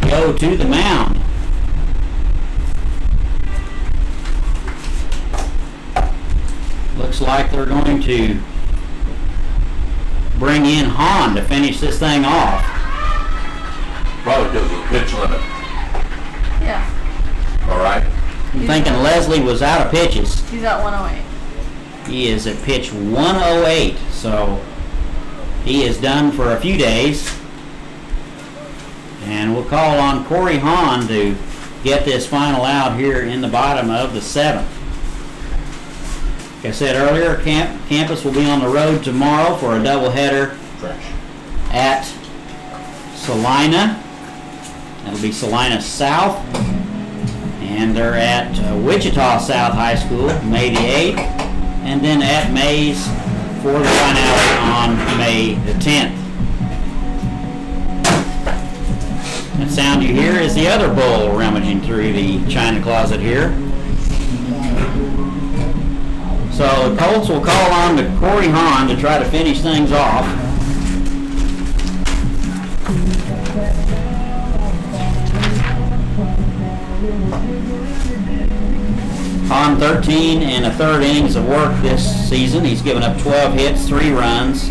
go to the mound. Looks like they're going to bring in Hahn to finish this thing off. Probably because of the pitch limit. Yeah. All right. I'm thinking Leslie was out of pitches. He's at 108. He is at pitch 108, so he is done for a few days. And we'll call on Corey Hahn to get this final out here in the bottom of the 7th. Like I said earlier, Campus will be on the road tomorrow for a doubleheader at Salina. That'll be Salina South. And they're at Wichita South High School, May the 8th. And then at Mays for the finale on May the 10th. That sound you hear is the other bull rummaging through the china closet here. So the Colts will call on to Corey Hahn to try to finish things off. Hahn 13 1/3 innings of work this season. He's given up 12 hits, 3 runs.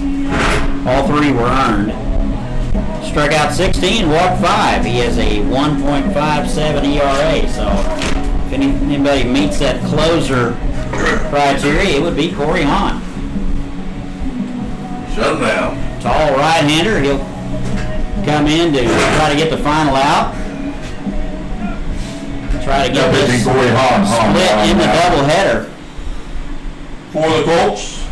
All 3 were earned. Struck out 16, walked 5. He has a 1.57 ERA. So if anybody meets that closer criteria, it would be Corey Hahn. Shut him down. Tall right-hander. He'll come in to try to get the final out. try to get That this big Corey Hahn split in the doubleheader. For the Colts.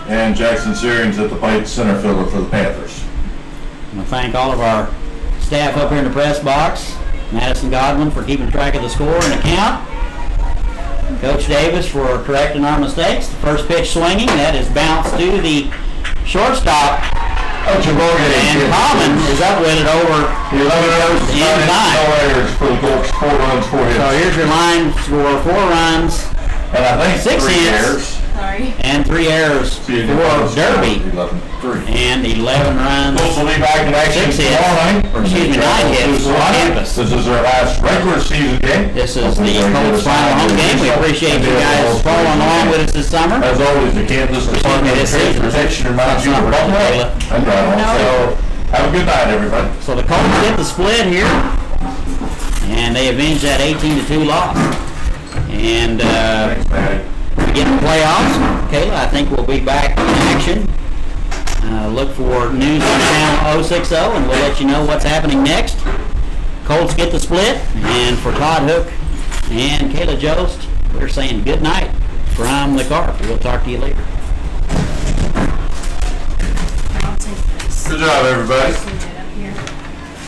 And Jackson Syrian's at the plate, center fielder for the Panthers. I want to thank all of our staff up here in the press box. Madison Godwin for keeping track of the score and the count. Coach Davis for correcting our mistakes. The first pitch swinging, that is bounced to the shortstop. And Common is upwitted over 11 errors, inside. no errors for the Colts, 4 runs, 4 hits. So here's your line for 4 runs. And I think 6 3 hits. errors. Sorry. And 3 errors for Derby. 11-3. And 11 runs. Colts will be back in action 6 hits. tomorrow night. Or excuse me, 9 hits for campus. This is our last regular season game. This is the Colts final home game. We appreciate you guys following along with us this summer. As always, the Kansas Department of Transportation reminds you to buckle up and drive on. So, have a good night, everybody. So the Colts get the split here, and they avenge that 18-2 loss. And Thanks, Maddie. we get in the playoffs. Kayla, I think we'll be back in action. Look for news on channel 060, and we'll let you know what's happening next. Colts get the split, and for Todd Hook and Kayla Jost, we're saying good night from the Carp. We'll talk to you later. I'll take this. Good job, everybody. Yeah.